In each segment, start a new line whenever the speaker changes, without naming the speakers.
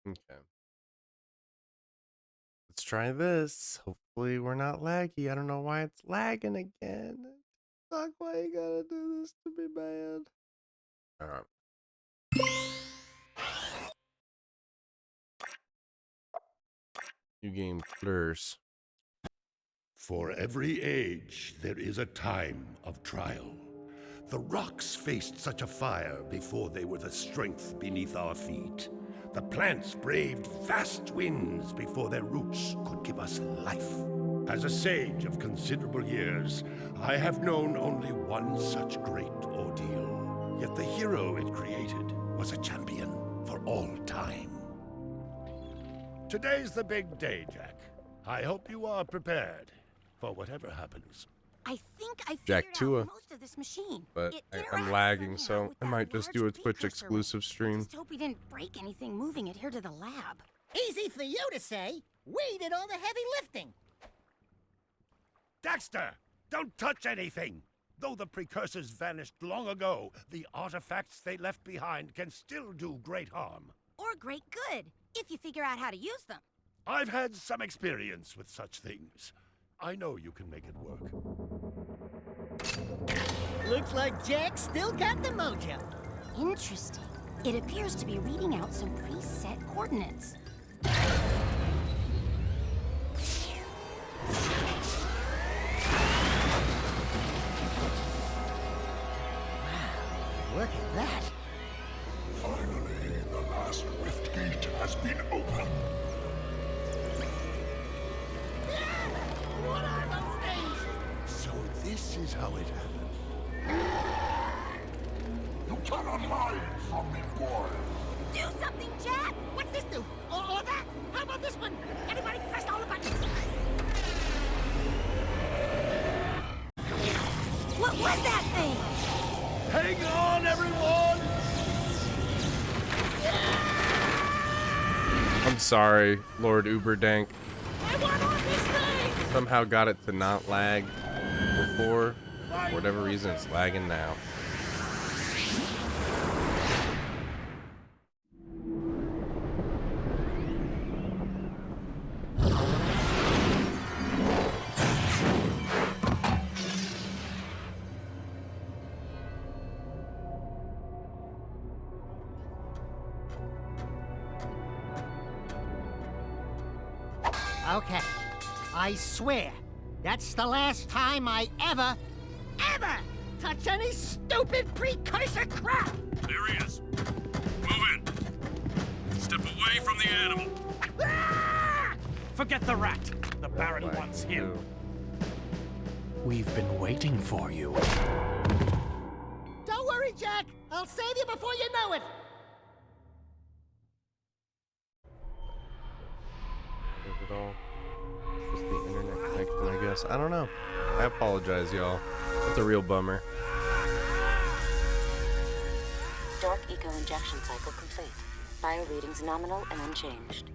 Okay. Let's try this. Hopefully we're not laggy. I don't know why it's lagging again. Fuck, why you gotta do this to me, man? Alright. New game blurs.
For every age, there is a time of trial. The rocks faced such a fire before they were the strength beneath our feet. The plants braved vast winds before their roots could give us life. As a sage of considerable years, I have known only one such great ordeal. Yet the hero it created was a champion for all time. Today's the big day, Jak. I hope you are prepared for whatever happens.
I think I
Jak
figured
Tuah,
out most of this machine.
but
It
I'm
interacts
lagging,
somehow
so
with
I
that
might just do a
large
Twitch
precursor
exclusive
link. I
stream.
just hope we didn't break anything moving it here to the lab.
Easy for you to say. We did all the heavy lifting.
Dexter, don't touch anything! Though the precursors vanished long ago, the artifacts they left behind can still do great harm.
Or great good, if you figure out how to use them.
I've had some experience with such things. I know you can make it work.
Looks like Jak still got the mojo.
Interesting. It appears to be reading out some preset coordinates.
Look at that.
Finally, the last rift gate has been opened.
What are those things?
So this is how it happened.
You cannot hide from me, boy.
Do something, Jak!
What's this do? Or that? How about this one? Everybody press all the buttons.
What was that thing?
Hang on, everyone!
I'm sorry, Lord Uberdank.
I want on this thing!
Somehow got it to not lag before. For whatever reason, it's lagging now.
Okay. I swear, that's the last time I ever touch any stupid precursor crap!
There he is. Move in. Step away from the animal.
Ah!
Forget the rat. The Baron
Like,
wants him.
ew.
We've been waiting for you.
Don't worry, Jak. I'll save you before you know it.
Is it all just the internet connection, I guess? I don't know. I apologize, y'all. That's a real bummer.
Dark eco injection cycle complete. Bio readings nominal and unchanged.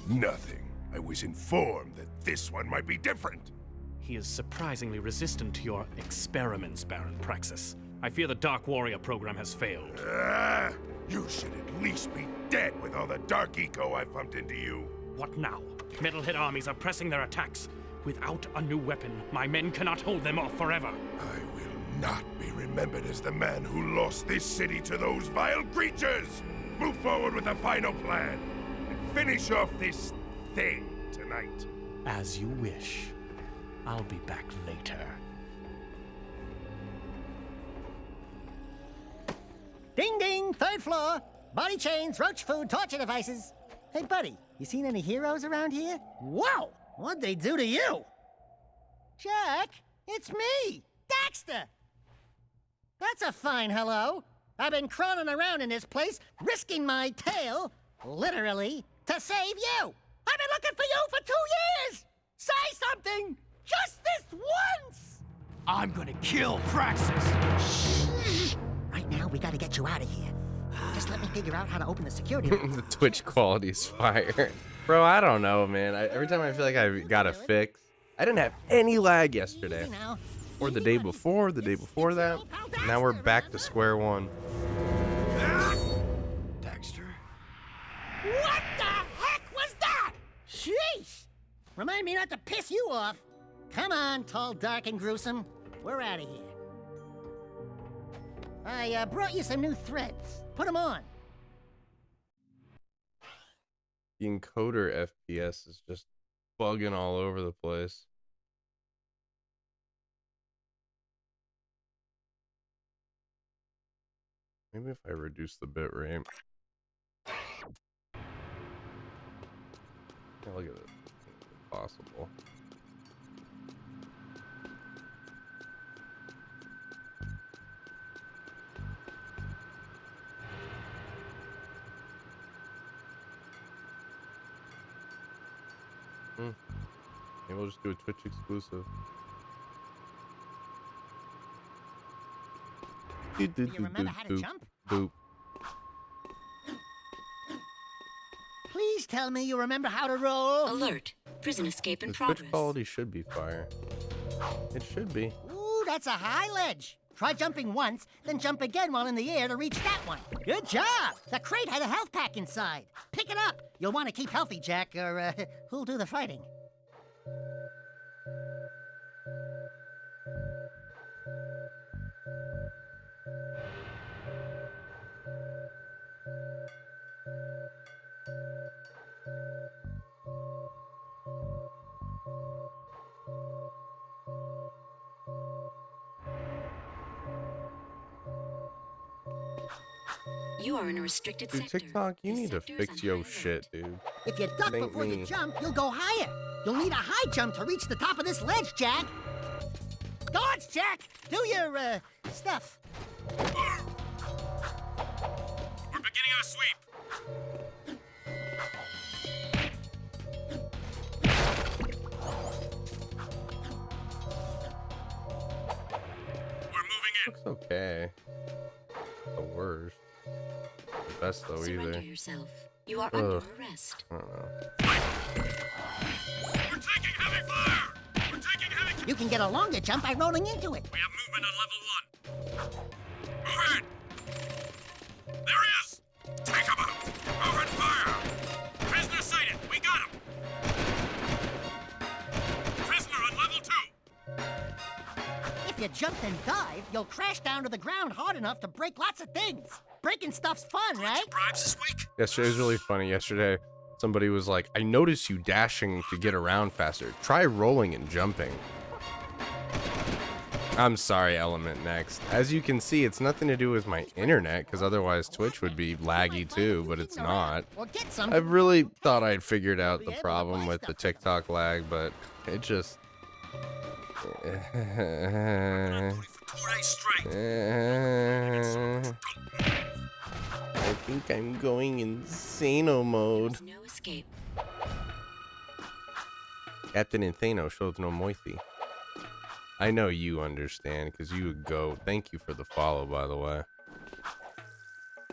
Nothing. I was informed that this one might be different.
He is surprisingly resistant to your experiments, Baron Praxis. I fear the Dark Warrior program has failed.
You should at least be dead with all the dark eco I pumped into you.
What now? Metalhead armies are pressing their attacks. Without a new weapon, my men cannot hold them off forever.
I will not be remembered as the man who lost this city to those vile creatures. Move forward with the final plan and finish off this thing tonight.
As you wish. I'll be back later.
Ding ding, third floor. Body chains, roach food, torture devices. Hey, buddy, you seen any heroes around here? Whoa! What'd they do to you? Jak, it's me, Dexter. That's a fine hello. I've been crawling around in this place, risking my tail, literally, to save you. I've been looking for you for 2 years. Say something, just this once.
I'm gonna kill Praxis!
Right now, we gotta get you out of here. Just let me figure out how to open the security.
The Twitch quality is fire. Bro, I don't know, man. Every time I feel like I got a fix. I didn't have any lag yesterday.
Easy now.
Or the day before that. Now we're back to square one.
Dexter?
What the heck was that? Sheesh! Remind me not to piss you off. Come on, tall, dark, and gruesome. We're out of here. I brought you some new threads. Put them on.
The encoder FPS is just bugging all over the place. Maybe if I reduce the bit rate. Yeah, look at it. Possible. Maybe we'll just do a Twitch exclusive.
Do you remember how to jump?
Boop.
Please tell me you remember how to roll.
Alert. Prison escape in
The
progress.
Twitch quality should be fire. It should be.
Ooh, that's a high ledge. Try jumping once, then jump again while in the air to reach that one. Good job! The crate had a health pack inside. Pick it up. You'll want to keep healthy, Jack, or who'll do the fighting?
You are in a restricted
Dude,
sector.
TikTok, you
This
need to
sector is
fix
on
your
high alert.
shit, dude.
If you duck
Thank
before
me.
you jump, you'll go higher. You'll need a high jump to reach the top of this ledge, Jack. Dodge, Jack! Do your, stuff.
We're beginning our sweep. We're moving in.
Looks okay. The worst. The best though
Surrender
either.
yourself. You are under
Ugh.
arrest.
I don't know.
We're taking heavy fire. We're taking heavy.
You can get a longer jump by rolling into it.
We have movement on level 1. Move in. There he is. Take him out. Open fire. Prisoner sighted. We got him. Prisoner on level 2.
If you jump and dive, you'll crash down to the ground hard enough to break lots of things. Breaking stuff's fun, right?
Bribes this week.
Yesterday was really funny. Yesterday, somebody was like, I noticed you dashing to get around faster. Try rolling and jumping. I'm sorry, Element Next. As you can see, it's nothing to do with my internet, because otherwise Twitch would be laggy too, but it's not.
Or get some.
I've really thought I'd figured out the problem with the TikTok lag, but it just...
2 days straight.
I think I'm going insano mode.
There's no escape.
Captain Insano shows no moisty. I know you understand, because you would go. Thank you for the follow, by the way.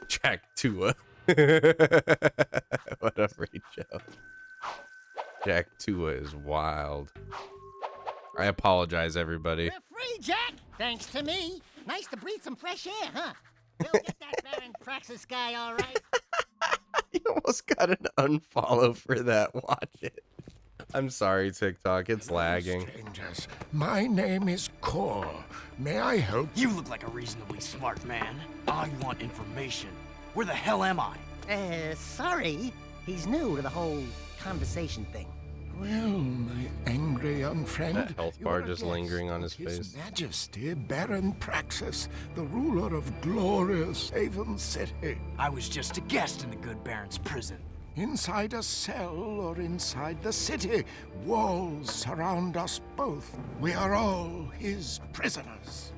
Jak Tuah. What up, Rachel? Jak Tuah is wild. I apologize, everybody.
We're free, Jack! Thanks to me. Nice to breathe some fresh air, huh? We'll get that Baron Praxis guy all right.
You almost got an unfollow for that. Watch it. I'm sorry, TikTok. It's lagging.
Strangers, my name is Core. May I help?
You look like a reasonably smart man. I want information. Where the hell am I?
Sorry. He's new to the whole conversation thing.
Well, my angry young friend.
That health
you
bar
are a
just
guest
lingering on
of
his face.
Majesty Baron Praxis, the ruler of glorious Haven City.
I was just a guest in the good Baron's prison.
Inside a cell or inside the city, walls surround us both. We are all his prisoners.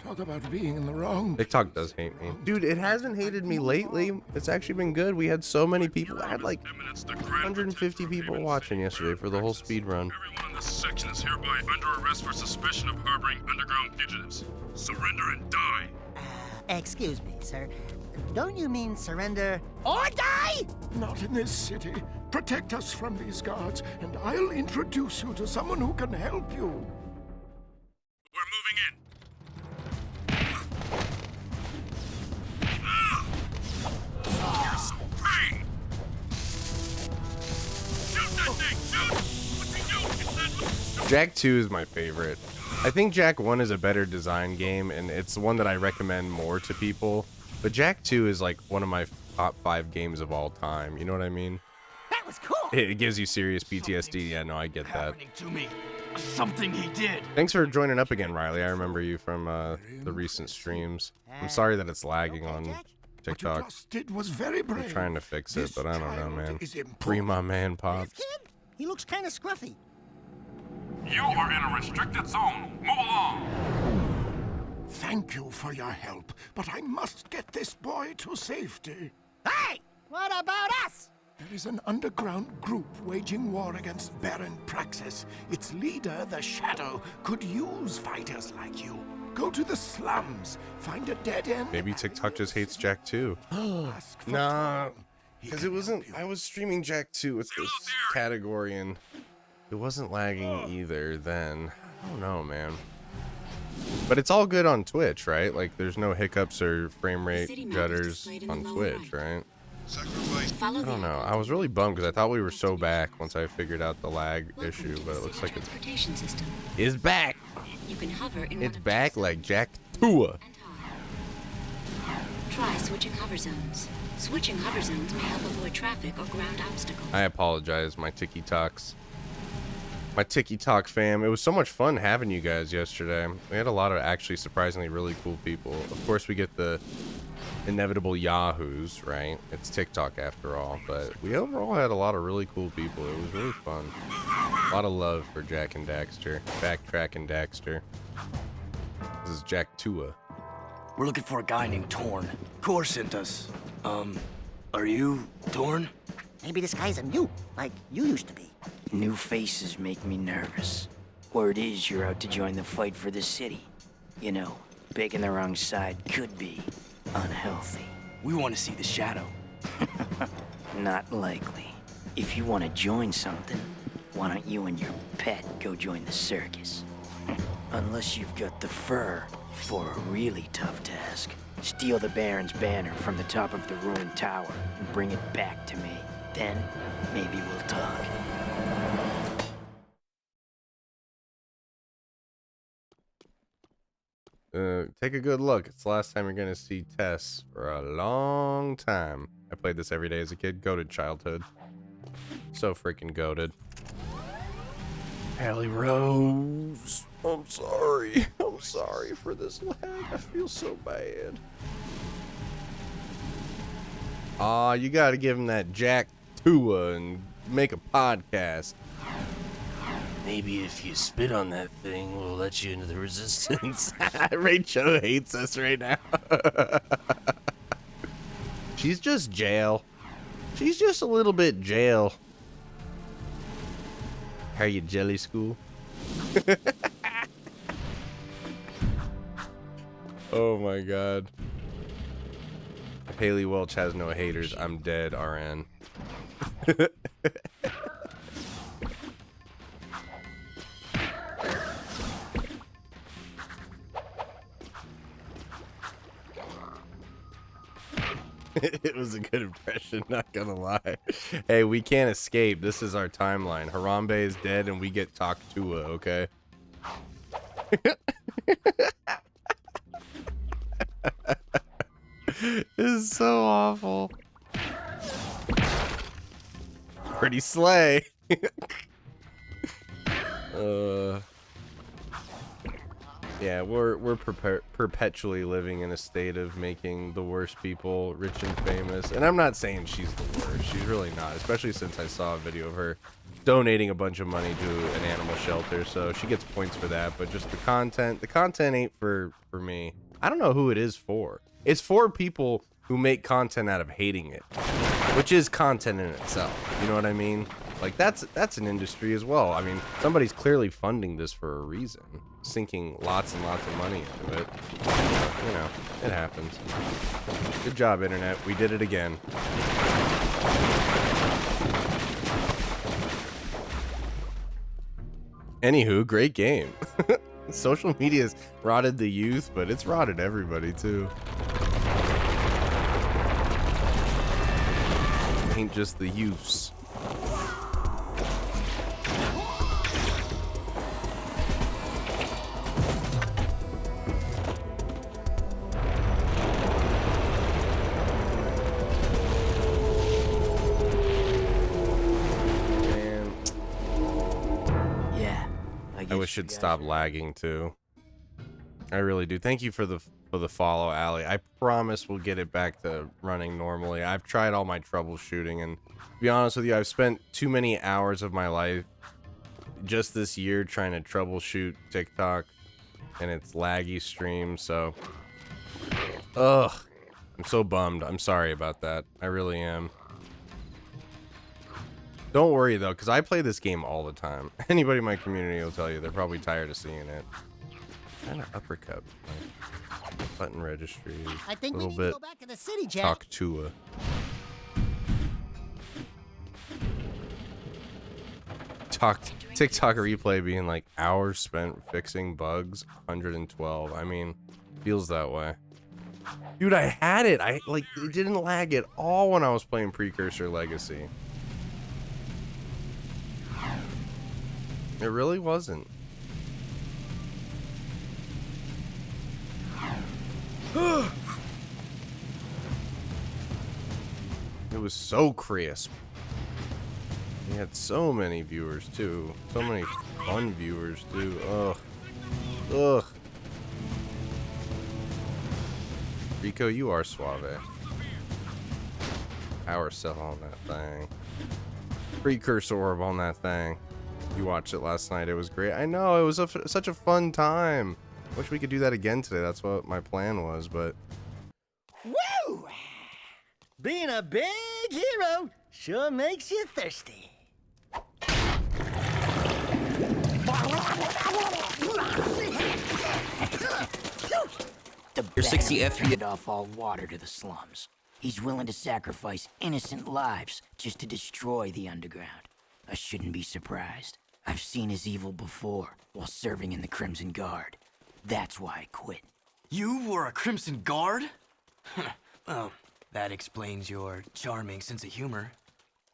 Talk about being in the wrong.
TikTok does hate me. Dude, it hasn't hated me lately. It's actually been good. We had so many people. I had like 150 people watching yesterday for the whole speed run.
Everyone in this section is hereby under arrest for suspicion of harboring underground fugitives. Surrender and die.
Excuse me, sir. Don't you mean surrender or die?
Not in this city. Protect us from these guards, and I'll introduce you to someone who can help you.
We're moving in. You're so
Jak 2 is my favorite. I think Jak 1 is a better design game, and it's the one that I recommend more to people. But Jak 2 is like one of my top 5 games of all time. You know what I mean?
That was cool.
It gives you serious PTSD. Yeah, no, I get that.
Happening to me. Something he did.
Thanks for joining up again, Riley. I remember you from the recent streams. I'm sorry that it's lagging on
What you
TikTok.
just did was very brave.
I'm trying to fix it,
This
but I don't know,
child
man.
is
Free my
important.
man,
This
Pops.
kid? He looks kind of scruffy.
You are in a restricted zone. Move along.
Thank you for your help, but I must get this boy to safety.
Hey! What about us?
There is an underground group waging war against Baron Praxis. Its leader, the Shadow, could use fighters like you. Go to the slums, find a dead end.
Maybe TikTok just hates Jak 2.
Ask for
Nah,
Tom. He
because
can
it wasn't.
help you.
I was streaming Jak 2 with this category, and it wasn't lagging either then. I don't know, man. But it's all good on Twitch, right? Like, there's no hiccups or frame rate
city map is
jutters
displayed in the
on
lower
Twitch,
right.
right?
Follow
I don't know. I was really bummed because I thought we were so back once I figured out the lag issue, but it looks like it's
transportation system.
back.
You can hover in
It's
one of
back
two
like
zones
Jak Tuah.
and high. Try switching hover zones. Switching hover zones may help avoid traffic or ground obstacles.
I apologize, my TikToks. My TikTok fam. It was so much fun having you guys yesterday. We had a lot of actually surprisingly really cool people. Of course, we get the inevitable yahoos, right? It's TikTok after all, but we overall had a lot of really cool people. It was really fun. A lot of love for Jak and Daxter. Backtrack and Daxter. This is Jak Tuah.
We're looking for a guy named Torn. Core sent us. Are you Torn?
Maybe this guy's a new, like you used to be.
New faces make me nervous. Word is you're out to join the fight for the city. You know, picking the wrong side could be unhealthy.
We want to see the Shadow.
Not likely. If you want to join something, why don't you and your pet go join the circus? Unless you've got the fur for a really tough task. Steal the Baron's banner from the top of the ruined tower and bring it back to me. Then, maybe we'll talk.
Take a good look. It's the last time you're gonna see Tess for a long time. I played this every day as a kid. Goated childhood. So freaking goated. Hallie Rose. I'm sorry. I'm sorry for this lag. I feel so bad. Aw, you gotta give him that Jak Tuah and make a podcast. Maybe if you spit on that thing, we'll let you into the resistance. Rachel hates us right now. She's just jail. She's just a little bit jail. Are you jelly school? Oh my god. If Haley Welch has no haters, I'm dead, RN. It was a good impression, not gonna lie. Hey, we can't escape. This is our timeline. Harambe is dead and we get Jak Tuah, okay? This is so awful. Pretty slay. Yeah, we're perpetually living in a state of making the worst people rich and famous. And I'm not saying she's the worst. She's really not, especially since I saw a video of her donating a bunch of money to an animal shelter. So she gets points for that. But just the content ain't for me. I don't know who it is for. It's for people who make content out of hating it, which is content in itself. You know what I mean? Like, that's an industry as well. I mean, somebody's clearly funding this for a reason, sinking lots and lots of money into it. You know, it happens. Good job, internet. We did it again. Anywho, great game. Social media's rotted the youth, but it's rotted everybody too. Ain't just the youths. wish it'd stop lagging too. I really do. Thank you for the follow, Allie. I promise we'll get it back to running normally. I've tried all my troubleshooting, and to be honest with you, I've spent too many hours of my life just this year trying to troubleshoot TikTok and its laggy stream. So, ugh, I'm so bummed. I'm sorry about that. I really am. Don't worry though, because I play this game all the time. Anybody in my community will tell you they're probably tired of seeing it. Kind of uppercut. Like, button registries.
I think
a
we
little
need
bit.
to go back to the city, Jak.
Jak Tuah. TikTok replay being like hours spent fixing bugs, 112. I mean, feels that way. Dude, I had it. It didn't lag at all when I was playing Precursor Legacy. It really wasn't. It was so crisp. We had so many viewers too. So many fun viewers too. Ugh. Ugh. Rico, you are suave. Power cell on that thing. Precursor orb on that thing. You watched it last night. It was great. I know. It was such a fun time. Wish we could do that again today. That's what my plan was, but...
Woo! Being a big hero sure makes you thirsty.
Your 60 FPS off all water to the slums. He's willing to sacrifice innocent lives just to destroy the underground. I shouldn't be surprised. I've seen his evil before while serving in the Crimson Guard. That's why I quit.
You were a Crimson Guard? Well, that explains your charming sense of humor.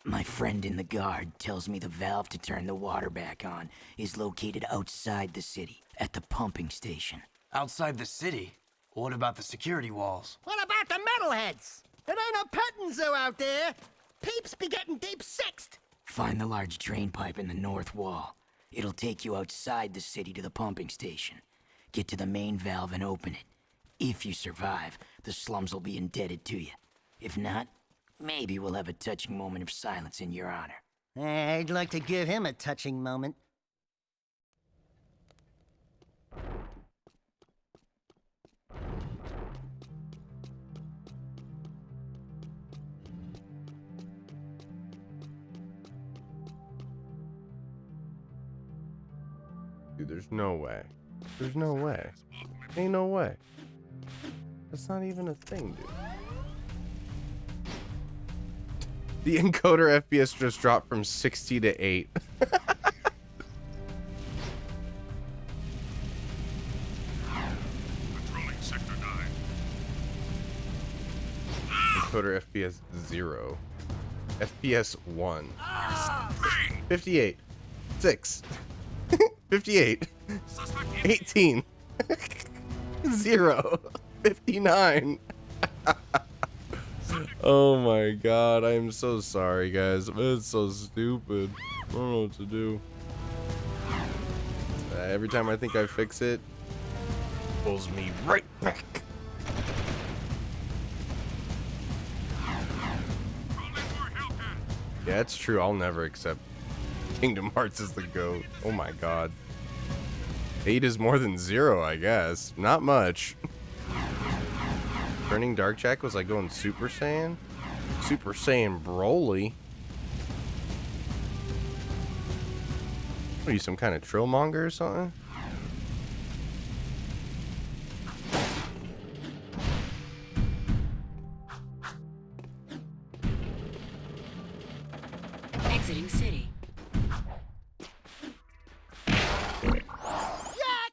My friend in the Guard tells me the valve to turn the water back on is located outside the city, at the pumping station.
Outside the city? What about the security walls?
What about the metalheads? It ain't a petting zoo out there. Peeps be getting deep-sixed.
Find the large drain pipe in the north wall. It'll take you outside the city to the pumping station. Get to the main valve and open it. If you survive, the slums will be indebted to you. If not, maybe we'll have a touching moment of silence in your honor.
I'd like to give him a touching moment.
Dude, there's no way. There's no way. Ain't no way. That's not even a thing, dude. The encoder FPS just dropped from 60 to 8.
Patrolling Sector 9.
Encoder FPS 0. FPS 1. 58. 6. 58. 18. 0. 59. Oh my god, I am so sorry, guys. It's so stupid. I don't know what to do. Every time I think I fix it, pulls me right back. Yeah, it's true. I'll never accept Kingdom Hearts as the GOAT. Oh my god. 8 is more than 0, I guess. Not much. Turning Dark Jack was like going Super Saiyan? Super Saiyan Broly? What are you, some kind of trillmonger or something?
Exiting city.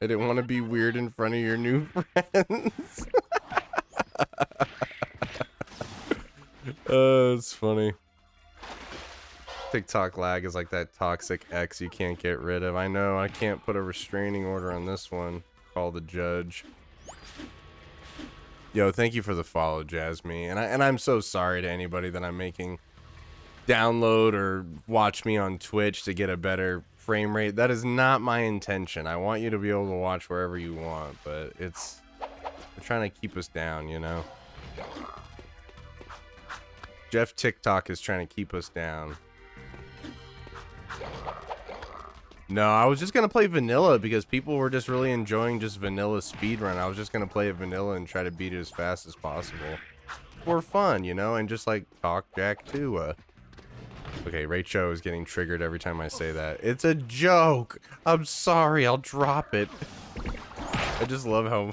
I didn't want to be weird in front of your new friends. It's funny. TikTok lag is like that toxic ex you can't get rid of. I know, I can't put a restraining order on this one. Call the judge. Yo, thank you for the follow, Jasmine. And I'm so sorry to anybody that I'm making download or watch me on Twitch to get a better frame rate. That is not my intention. I want you to be able to watch wherever you want, but it's... They're trying to keep us down, you know? Jeff TikTok is trying to keep us down. No, I was just going to play vanilla because people were just really enjoying just vanilla speedrun. I was just going to play it vanilla and try to beat it as fast as possible. For fun, you know? And just like talk Jak Tuah. Okay, Rachel is getting triggered every time I say that. It's a joke. I'm sorry. I'll drop it. I just love how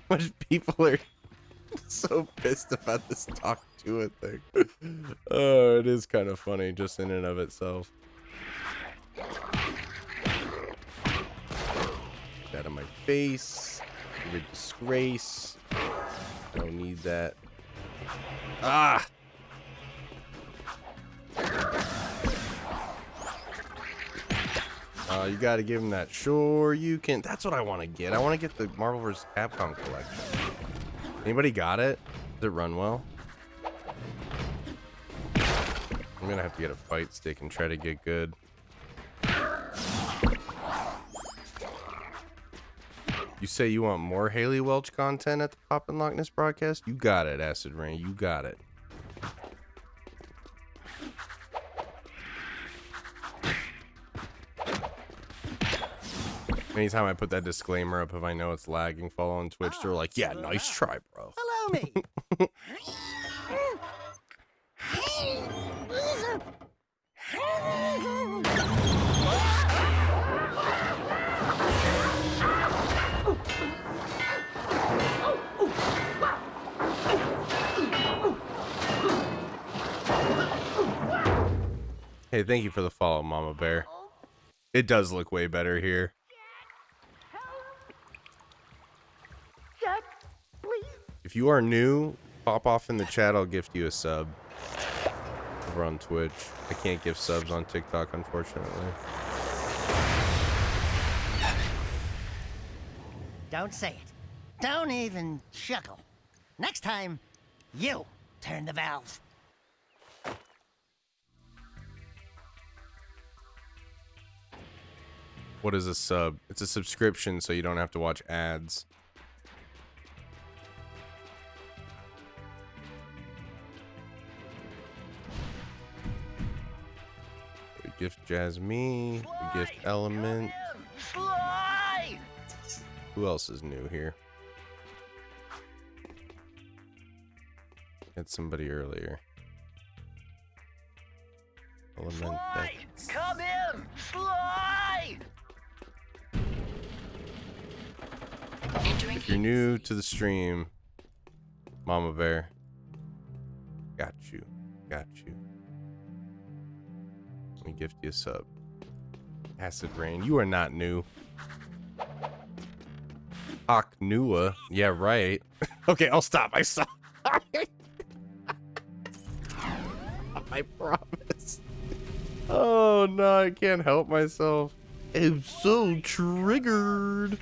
much people are so pissed about this talk to it thing. Oh, it is kind of funny just in and of itself. Get out of my face. You're a disgrace. I don't need that. Ah! You gotta give him that. Sure, you can. That's what I want to get. I want to get the Marvel vs. Capcom collection. Anybody got it? Does it run well? I'm gonna have to get a fight stick and try to get good. You say you want more Haley Welch content at the Pop and Loch Ness broadcast? You got it, Acid Rain. You got it. Anytime I put that disclaimer up, if I know it's lagging, follow on Twitch, they're like, yeah, nice try, bro.
Hello, me.
Hey, thank you for the follow, Mama Bear. It does look way better here. If you are new, pop off in the chat. I'll gift you a sub over on Twitch. I can't gift subs on TikTok, unfortunately.
Don't say it. Don't even chuckle. Next time, you turn the valve.
What is a sub? It's a subscription, so you don't have to watch ads. We gift Jasmine. We gift Element. Who else is new here? Had somebody earlier. Element.
Come in! Slide!
If you're new to the stream, Mama Bear, got you. Got you. Let me gift you a sub. Acid Rain, you are not new. Jak Tuah, yeah, right. Okay, I'll stop. I stop. I promise. Oh no, I can't help myself. I'm so triggered.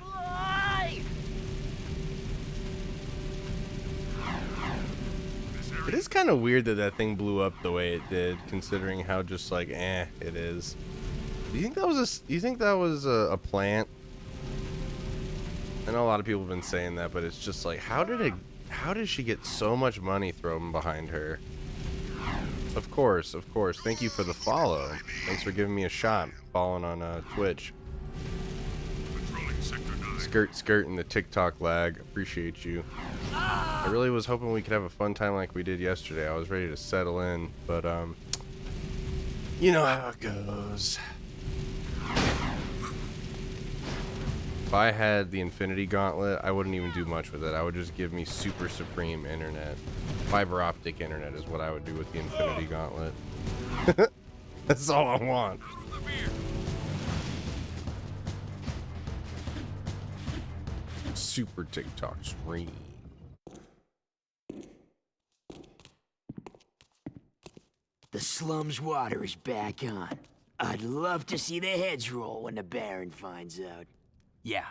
It is kind of weird that that thing blew up the way it did, considering how just like it is. Do you think that was a plant? I know a lot of people have been saying that, but it's just like, how did she get so much money thrown behind her? Of course. Thank you for the follow. Thanks for giving me a shot. Following on Twitch. Skirt in the TikTok lag. Appreciate you. I really was hoping we could have a fun time like we did yesterday. I was ready to settle in, but you know how it goes. If I had the Infinity Gauntlet, I wouldn't even do much with it. I would just give me super supreme internet. Fiber optic internet is what I would do with the Infinity Gauntlet. That's all I want. Super TikTok stream.
The slum's water is back on. I'd love to see the heads roll when the Baron finds out.
Yeah,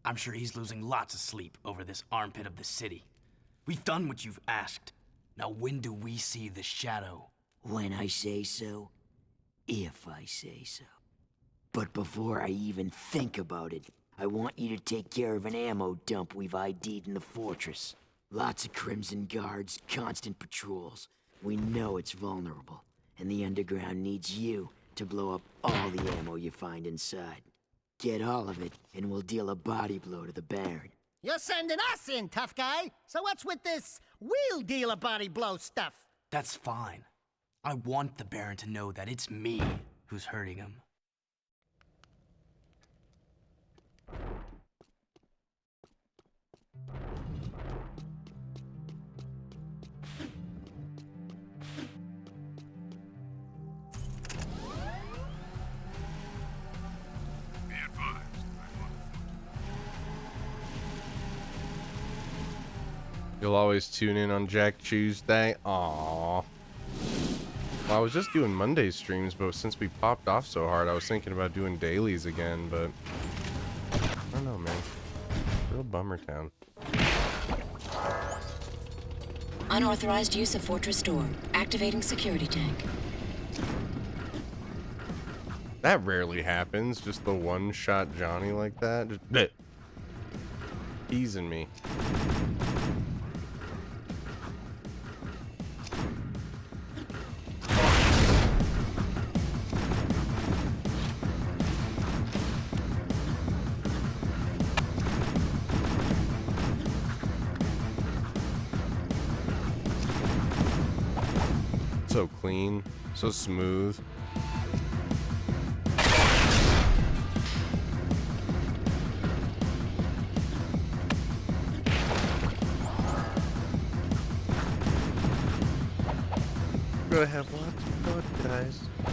I'm sure he's losing lots of sleep over this armpit of the city. We've done what you've asked. Now when do we see the shadow?
When I say so. If I say so. But before I even think about it, I want you to take care of an ammo dump we've ID'd in the fortress. Lots of Crimson Guards, constant patrols. We know it's vulnerable, and the underground needs you to blow up all the ammo you find inside. Get all of it, and we'll deal a body blow to the Baron.
You're sending us in, tough guy. So what's with this we'll deal a body blow stuff?
That's fine. I want the Baron to know that it's me who's hurting him.
You'll always tune in on Jack Tuesday. Aww. Well, I was just doing Monday streams, but since we popped off so hard, I was thinking about doing dailies again, but I don't know, man. Real bummer town.
Unauthorized use of fortress door. Activating security tank.
That rarely happens. Just the one-shot Johnny like that. Just bleh. Teasing me. So clean, so smooth. We're gonna have lots of fun, guys. I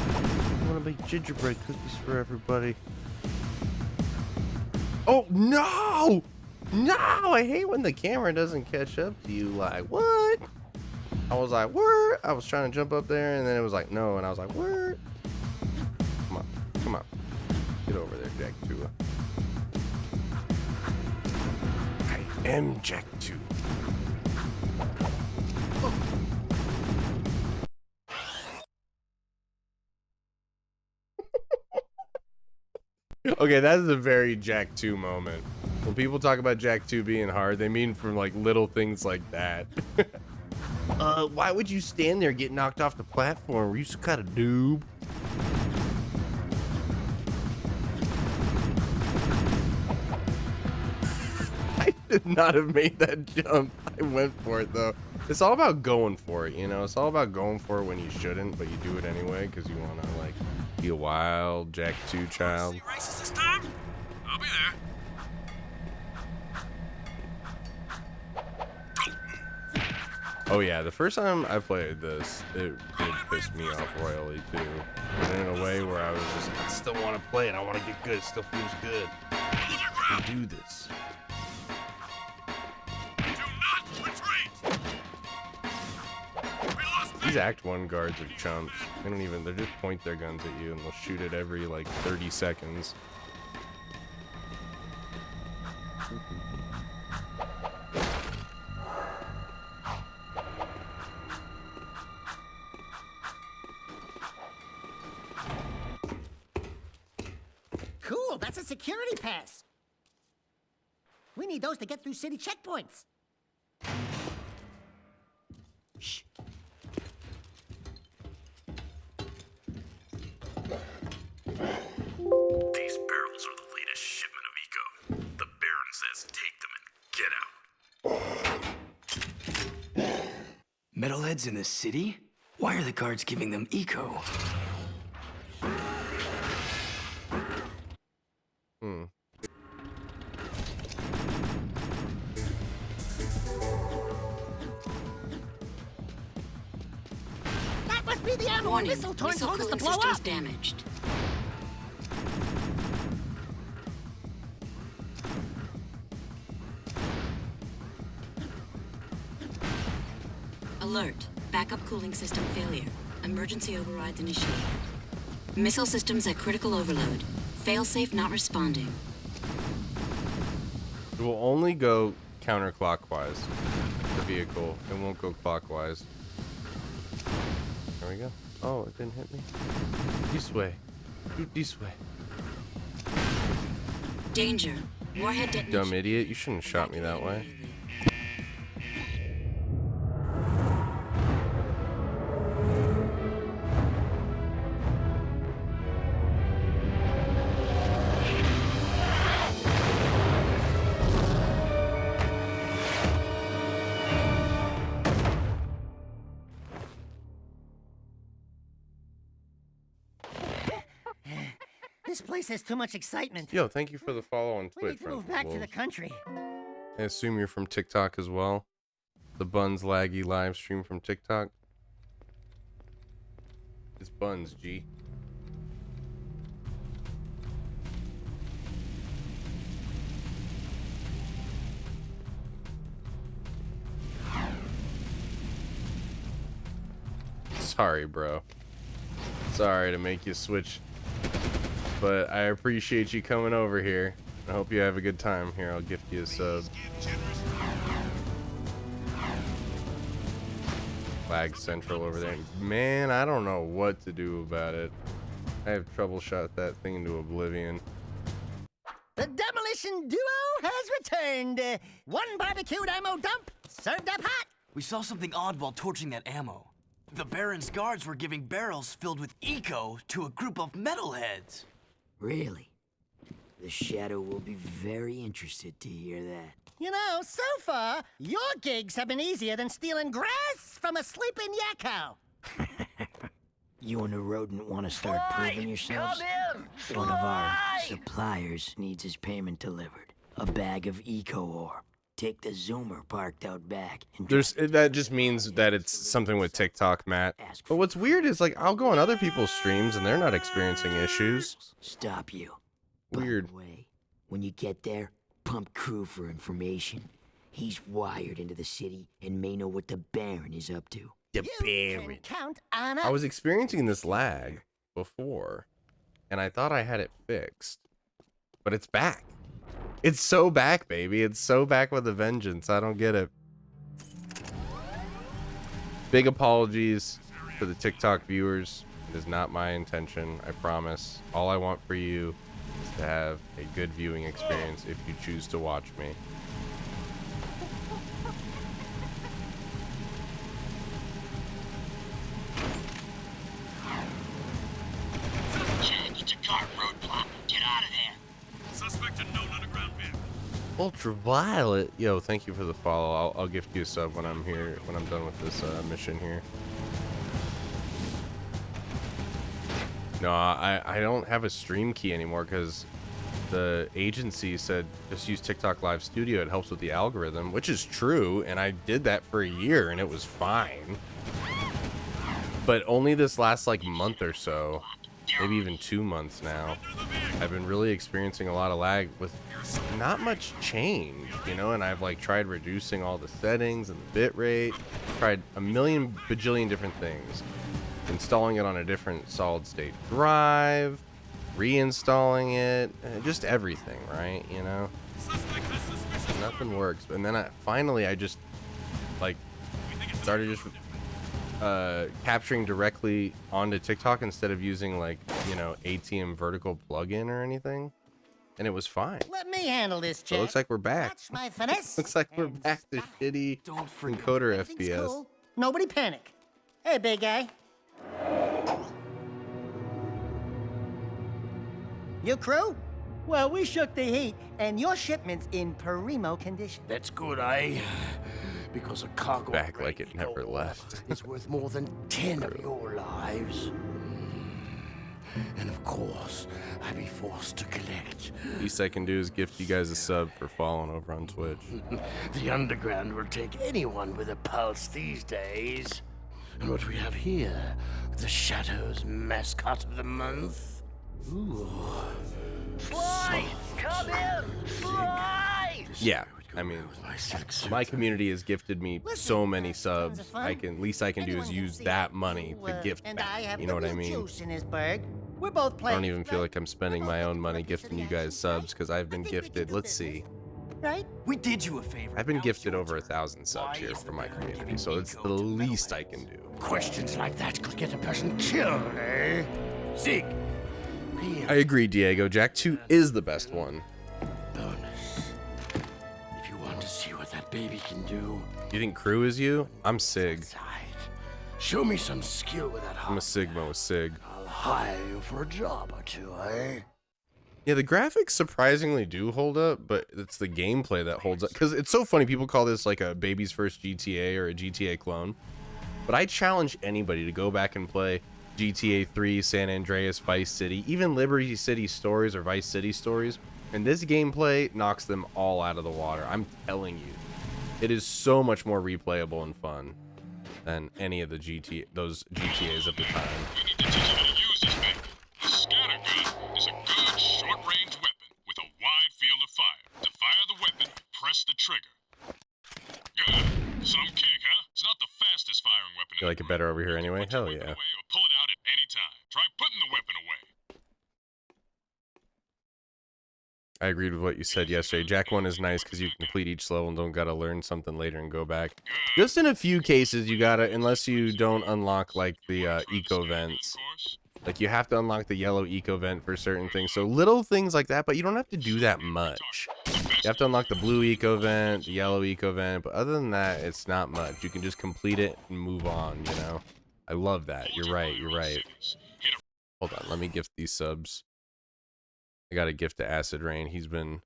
want to make gingerbread cookies for everybody. Oh no! No! I hate when the camera doesn't catch up to you. Like, what? I was like, what? I was trying to jump up there, and then it was like, no, and I was like, what? Come on, come on. Get over there, Jak Tuah. I am Jak Tuah. Okay, that is a very Jak Tuah moment. When people talk about Jak Tuah being hard, they mean from like little things like that. Why would you stand there get knocked off the platform? Were you some kind of noob? I did not have made that jump. I went for it though. It's all about going for it, you know? It's all about going for it when you shouldn't, but you do it anyway because you want to like be a wild Jak Tuah child.
See races this time? I'll be there.
Oh yeah, the first time I played this, it did piss me off royally too. But in a way where I was just, I still want to play it. I want to get good. It still feels good. I can do this.
Do not retreat. We lost
These Act 1 guards are chumps. They don't even, they just point their guns at you and they'll shoot it every like 30 seconds.
Cool, that's a security pass. We need those to get through city checkpoints. Shh.
These barrels are the latest shipment of eco. The Baron says take them and get out.
Metalheads in the city? Why are the guards giving them eco?
That must be the ammo
Warning.
missile torn
Missile
told us to
cooling
blow
systems
up.
damaged. Alert. Backup cooling system failure. Emergency overrides initiated. Missile systems at critical overload. Failsafe not responding.
It will only go counterclockwise. The vehicle. It won't go clockwise. There we go. Oh, it didn't hit me. This way. Shoot this way.
Danger. Warhead detonation.
Dumb idiot, you shouldn't have shot me that way.
This place has too much excitement.
Yo, thank you for the follow on
We
Twitch.
need to move
Friends
back
with
to the
Wolves.
country.
I assume you're from TikTok as well. The Buns Laggy live stream from TikTok. It's Buns, G. Sorry, bro. Sorry to make you switch, but I appreciate you coming over here. I hope you have a good time. Here, I'll gift you a sub. Lag Central over there. Man, I don't know what to do about it. I have troubleshot that thing into oblivion.
The demolition duo has returned. One barbecued ammo dump served up hot.
We saw something odd while torching that ammo. The Baron's guards were giving barrels filled with eco to a group of metalheads.
Really? The Shadow will be very interested to hear that.
You know, so far, your gigs have been easier than stealing grass from a sleeping yakko.
You and the rodent want to start proving yourselves? One of our suppliers needs his payment delivered. A bag of eco ore. Take the Zoomer parked out back. And
That just means that it's something with TikTok, Matt. But what's weird is, like, I'll go on other people's streams and they're not experiencing issues.
Stop you.
Weird.
By the way, when you get there, pump Crew for information. He's wired into the city and may know what the Baron is up to.
The
You can count on us.
I was experiencing this lag before, and I thought I had it fixed, but it's back. It's so back, baby. It's so back with a vengeance. I don't get it. Big apologies to the TikTok viewers. It is not my intention, I promise. All I want for you is to have a good viewing experience if you choose to watch me.
Change to car roadblock. Get out of there. Suspect and known underground vehicle.
Ultraviolet. Yo, thank you for the follow. I'll gift you a sub when I'm here, when I'm done with this mission here. No, I don't have a stream key anymore because the agency said just use TikTok Live Studio. It helps with the algorithm, which is true, and I did that for a year and it was fine. But only this last like month or so, maybe even 2 months now, I've been really experiencing a lot of lag with not much change, you know, and I've like tried reducing all the settings and the bit rate, tried a million bajillion different things, installing it on a different solid state drive, reinstalling it, just everything, right? You know, nothing works. And then I just like started just capturing directly onto TikTok instead of using like, you know, ATM vertical plugin or anything, and it was fine.
Let me handle this,
So
Jack.
it looks like we're back.
Watch my finesse.
Looks like we're
and
back to
stop.
shitty
Don't forget.
encoder
Everything's
FPS.
cool. Nobody panic. Hey, big guy. Your crew? Well, we shook the heat, and your shipment's in primo condition.
That's good, eh? Because a cargo
Back like it never left.
is worth more than 10 of your lives. And of course, I'd be forced to collect.
Least I can do is gift you guys a sub for following over on Twitch.
The underground will take anyone with a pulse these days. And what we have here, the Shadow's mascot of the month. Ooh.
Fly! Come in! Fly!
Yeah, I mean, my community has gifted me so many subs. Least I can do is use that money to gift back. You know what I mean?
We're both
I
playing.
don't even feel like I'm spending my own money gifting you guys subs because I've been gifted. Let's see.
Right?
We did you a favor.
I've been
Now
gifted
it's
over
your
1,000 subs
Why
here
is the
from my
Baron
community,
giving
so it's
eco
the
to
least I
metalheads?
can do.
Questions like that could get a person killed, eh? Zig!
I agree, Diego. Jak Tuah is the best one.
bonus. If you want to see what that baby can do,
You think Crew is you? I'm Sig.
inside. Show me some skill with that
I'm a
hot
Sigma with Sig.
I'll hire you for a job or two, eh?
Yeah, the graphics surprisingly do hold up, but it's the gameplay that holds up. Because it's so funny, people call this like a baby's first GTA or a GTA clone. But I challenge anybody to go back and play GTA 3, San Andreas, Vice City, even Liberty City Stories or Vice City Stories. And this gameplay knocks them all out of the water. I'm telling you. It is so much more replayable and fun than any of the those GTAs of the time.
We need to teach you how to use this thing. The scatter gun is a good short-range weapon with a wide field of fire. To fire the weapon, press the trigger. Good. Some kick, huh? It's not the fastest firing weapon.
You like it better over here anyway? Hell yeah.
Away or pull it out at any time. Try putting the weapon away.
I agreed with what you said yesterday. Jak 1 is nice because you can complete each level and don't gotta learn something later and go back. Just in a few cases, you gotta, unless you don't unlock like the eco vents. Like you have to unlock the yellow eco vent for certain things. So little things like that, but you don't have to do that much. You have to unlock the blue eco vent, the yellow eco vent, but other than that, it's not much. You can just complete it and move on, you know? I love that. You're right, you're right. Hold on, let me gift these subs. I got a gift to Acid Rain. He's been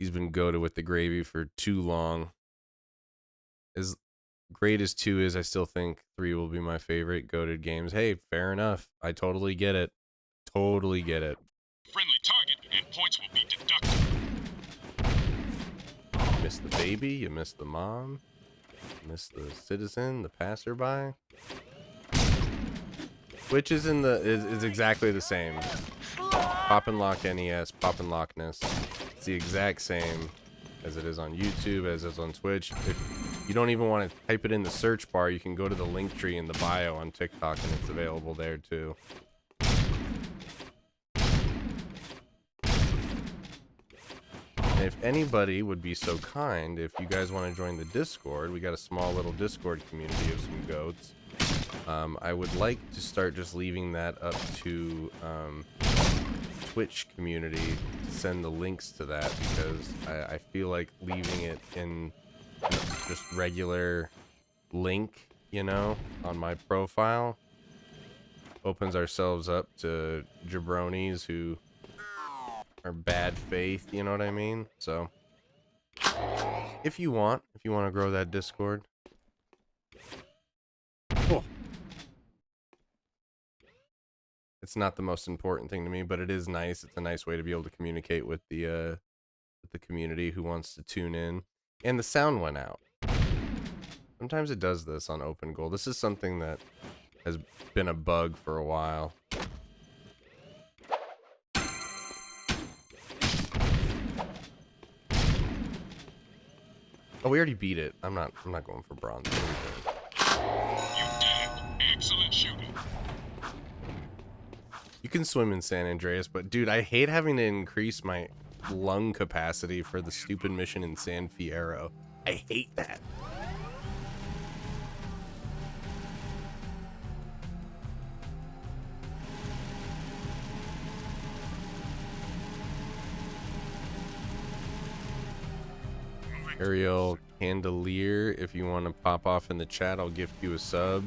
goated with the gravy for too long. As great as 2 is, I still think 3 will be my favorite goated games. Hey, fair enough. I totally get it. Totally get it.
Friendly target and points will be deducted.
You missed the baby, you missed the mom, you missed the citizen, the passerby. Which is is exactly the same. Pop and Lock NES, Pop and Lock Ness. It's the exact same as it is on YouTube, as it is on Twitch. If you don't even want to type it in the search bar, you can go to the link tree in the bio on TikTok and it's available there too. And if anybody would be so kind, if you guys want to join the Discord, we got a small little Discord community of some goats. I would like to start just leaving that up to Twitch community to send the links to that, because I feel like leaving it in just regular link, you know, on my profile opens ourselves up to jabronis who are bad faith, you know what I mean? So if you want to grow that Discord. Cool. It's not the most important thing to me, but it is nice. It's a nice way to be able to communicate with the community who wants to tune in. And the sound went out. Sometimes it does this on Open Goal. This is something that has been a bug for a while. Oh, we already beat it. I'm not going for bronze.
You did. Excellent shooting.
You can swim in San Andreas, but dude, I hate having to increase my lung capacity for the stupid mission in San Fierro. I hate that. Ariel Candelier, if you want to pop off in the chat, I'll gift you a sub.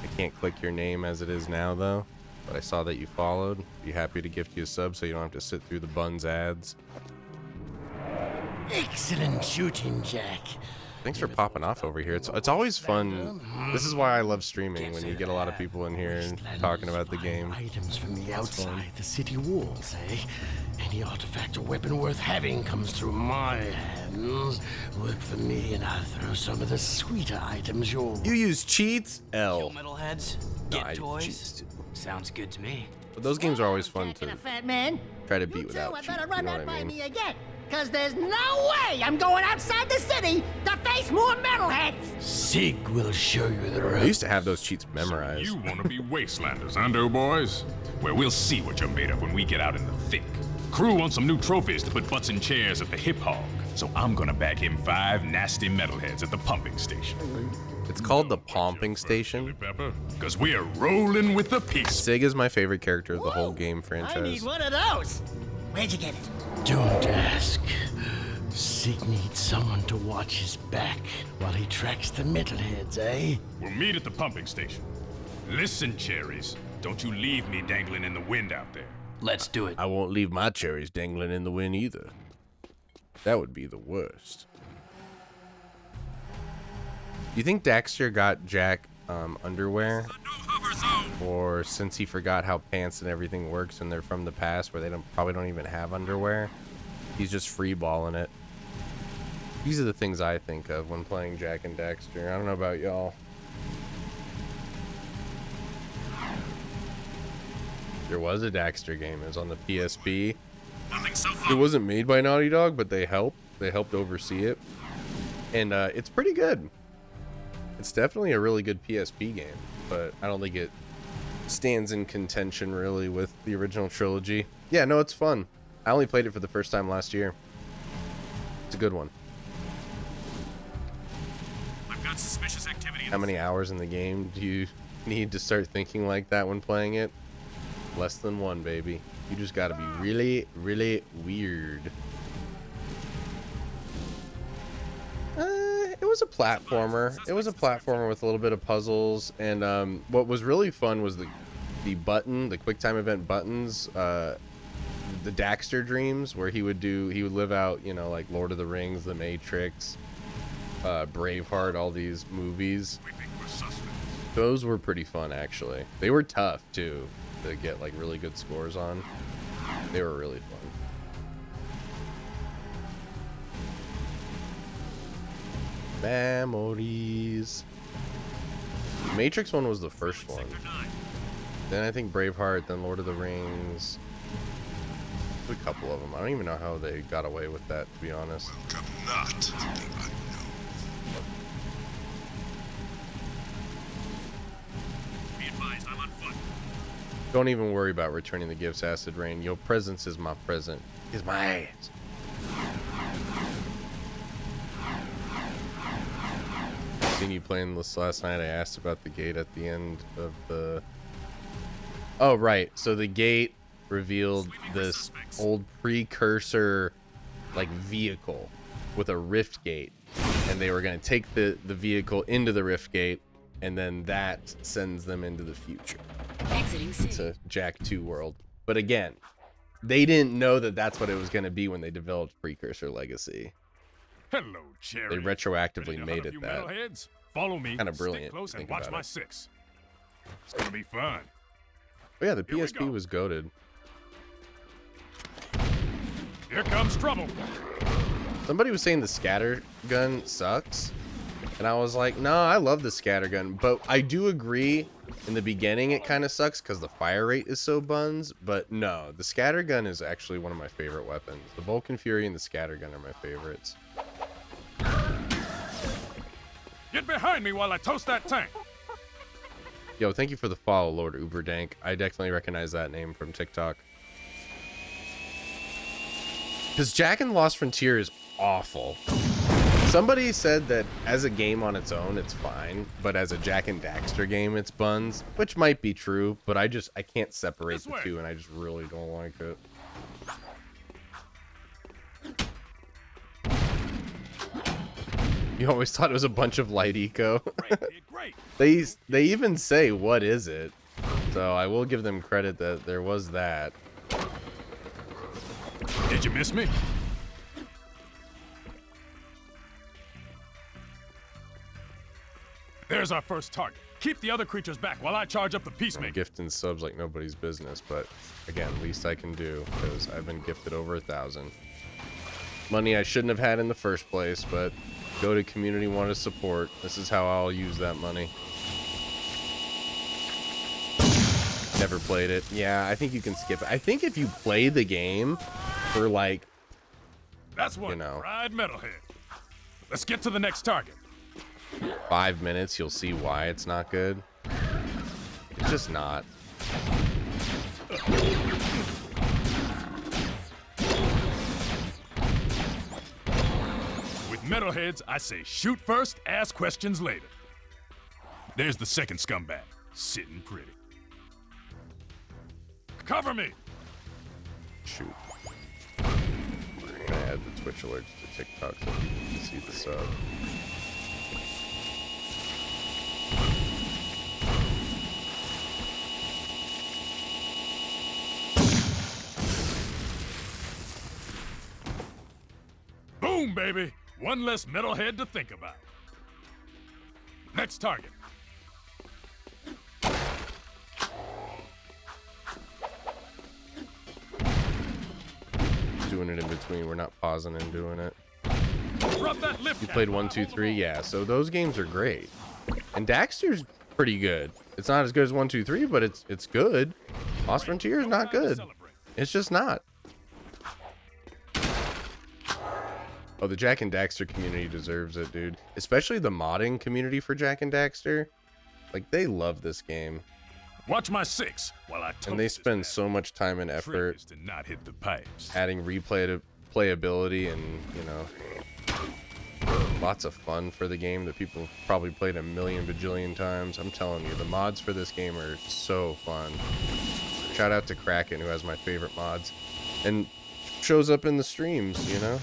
I can't click your name as it is now, though. But I saw that you followed. Be happy to gift you a sub so you don't have to sit through the Buns ads.
Excellent shooting, Jak.
Thanks for popping off over here. It's always fun. This is why I love streaming, when you get a lot of people in here and talking about the game.
Items from the outside the city walls, eh? Any artifact or weapon worth having comes through my hands. Work for me and I'll throw some of the sweeter items your way.
You use cheats?
Kill
L.
metalheads,
No,
get
I use
toys.
cheats too.
Sounds good to me.
But those games are always fun to
A fat man.
try to
You
beat
too,
without
I
cheats.
better
You
run
know
that
what
by
I mean?
me again. Cause there's no way I'm going outside the city to face more metalheads.
Sig will show you the
I
ropes.
used to have those cheats memorized.
You want to be wastelanders, huh, doughboys? Well, we'll see what you're made of when we get out in the thick. Crew wants some new trophies to put butts in chairs at the Hip Hog, so I'm gonna bag him 5 nasty metalheads at the pumping station.
It's called the Pumping Station.
Cause we're rolling with the peace.
Sig is my favorite character of the whole game
I
franchise.
need one of those. Where'd you get it?
Don't ask. Sig needs someone to watch his back while he tracks the metalheads, eh?
We'll meet at the pumping station. Listen, cherries. Don't you leave me dangling in the wind out there.
Let's do it.
I won't leave my cherries dangling in the wind either. That would be the worst. You think Daxter got Jak underwear? Or since he forgot how pants and everything works and they're from the past where they probably don't even have underwear, he's just freeballing it. These are the things I think of when playing Jak and Daxter. I don't know about y'all. There was a Daxter game. It was on the PSP. It wasn't made by Naughty Dog, but they helped. They helped oversee it. And it's pretty good. It's definitely a really good PSP game, but I don't think it stands in contention really with the original trilogy. Yeah, no, it's fun. I only played it for the first time last year. It's a good one.
I've got suspicious activity.
How many hours in the game do you need to start thinking like that when playing it? Less than one, baby. You just gotta be really, really weird. It was a platformer. It was a platformer with a little bit of puzzles, and what was really fun was the quick time event buttons, the Daxter dreams, where he would live out, you know, like Lord of the Rings, The Matrix, Braveheart, all these movies. Those were pretty fun, actually. They were tough too to get like really good scores on. They were really fun. Memories. Matrix one was the first one. Then I think Braveheart, then Lord of the Rings. A couple of them. I don't even know how they got away with that, to be honest.
Welcome not to the unknown. Be advised, I'm on foot.
Don't even worry about returning the gifts, Acid Rain. Your presence is my present. Is my ass. Seen you playing this last night. I asked about the gate at the end of the... Oh, right. So the gate revealed this old precursor, like, vehicle with a rift gate. And they were going to take the vehicle into the rift gate, and then that sends them into the future.
Exiting city.
It's a Jak 2 world. But again, they didn't know that that's what it was going to be when they developed Precursor Legacy.
Hello, cherry.
They retroactively made it that.
Metalheads? Follow me.
Kind of brilliant.
Stick close and
Think
watch
about
my
it.
six. It's gonna be fun.
Oh yeah, the
Here we
PSP
go.
was goated.
Here comes trouble.
Somebody was saying the scatter gun sucks, and I was like, no, I love the scatter gun, but I do agree. In the beginning, it kind of sucks because the fire rate is so buns, but no, the scatter gun is actually one of my favorite weapons. The Vulcan Fury and the scatter gun are my favorites.
Get behind me while I toast that tank.
Yo, thank you for the follow, Lord Uberdank. I definitely recognize that name from TikTok. Because Jak and Lost Frontier is awful. Somebody said that as a game on its own, it's fine, but as a Jak and Daxter game, it's buns, which might be true, but I can't separate the two, and I just really don't like it. You always thought it was a bunch of light eco. They even say, what is it? So I will give them credit that there was that.
Did you miss me? There's our first target. Keep the other creatures back while I charge up the
I'm
peacemaker.
gifting subs like nobody's business, but again, least I can do because I've been gifted over 1,000. Money I shouldn't have had in the first place, but go to community wanted support. This is how I'll use that money. Never played it. Yeah, I think you can skip it. I think if you play the game for like,
That's one fried metalhead. Let's get to the next target.
5 minutes, you'll see why it's not good. It's just not.
With metalheads, I say shoot first, ask questions later. There's the second scumbag, sitting pretty. Cover me!
Shoot. add the Twitch alerts to TikTok so people can see the sub.
Boom, baby! One less metalhead to think about. Next target.
Doing it in between. We're not pausing and doing it.
Drop that lift.
You played 1, 2, 3, yeah. So those games are great, and Daxter's pretty good. It's not as good as 1, 2, 3, but it's good. Lost Frontier is not good. It's just not. Oh, the Jak and Daxter community deserves it, dude. Especially the modding community for Jak and Daxter. Like, they love this game.
Watch my 6 while I.
And they spend so much time and effort
to not hit the pipes.
adding replayability and, you know, lots of fun for the game that people probably played a million bajillion times. I'm telling you, the mods for this game are so fun. Shout out to Kraken, who has my favorite mods and shows up in the streams, you know.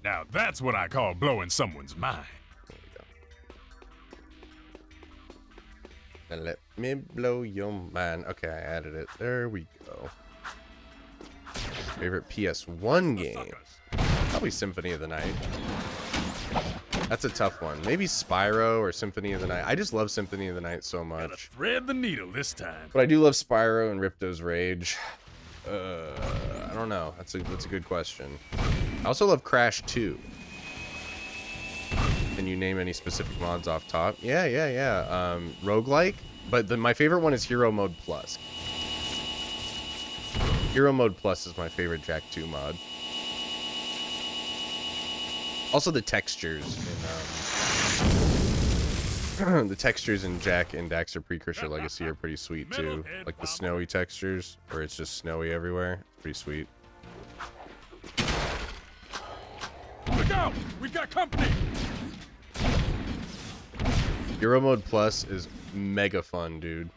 Now that's what I call blowing someone's mind.
And let me blow your mind. Okay, I added it. There we go. Favorite PS1 game? Probably Symphony of the Night. That's a tough one. Maybe Spyro or Symphony of the Night. I just love Symphony of the Night so much.
Thread the needle this time.
But I do love Spyro and Ripto's Rage. I don't know. That's a good question. I also love Crash 2. Can you name any specific mods off top? Yeah. Roguelike, but my favorite one is Hero Mode Plus. Hero Mode Plus is my favorite Jak 2 mod. Also the textures in the textures in Jak and Daxter Precursor Legacy are pretty sweet too. Like the snowy textures, where it's just snowy everywhere. It's pretty sweet.
Look out! We've got company!
Hero Mode Plus is mega fun, dude.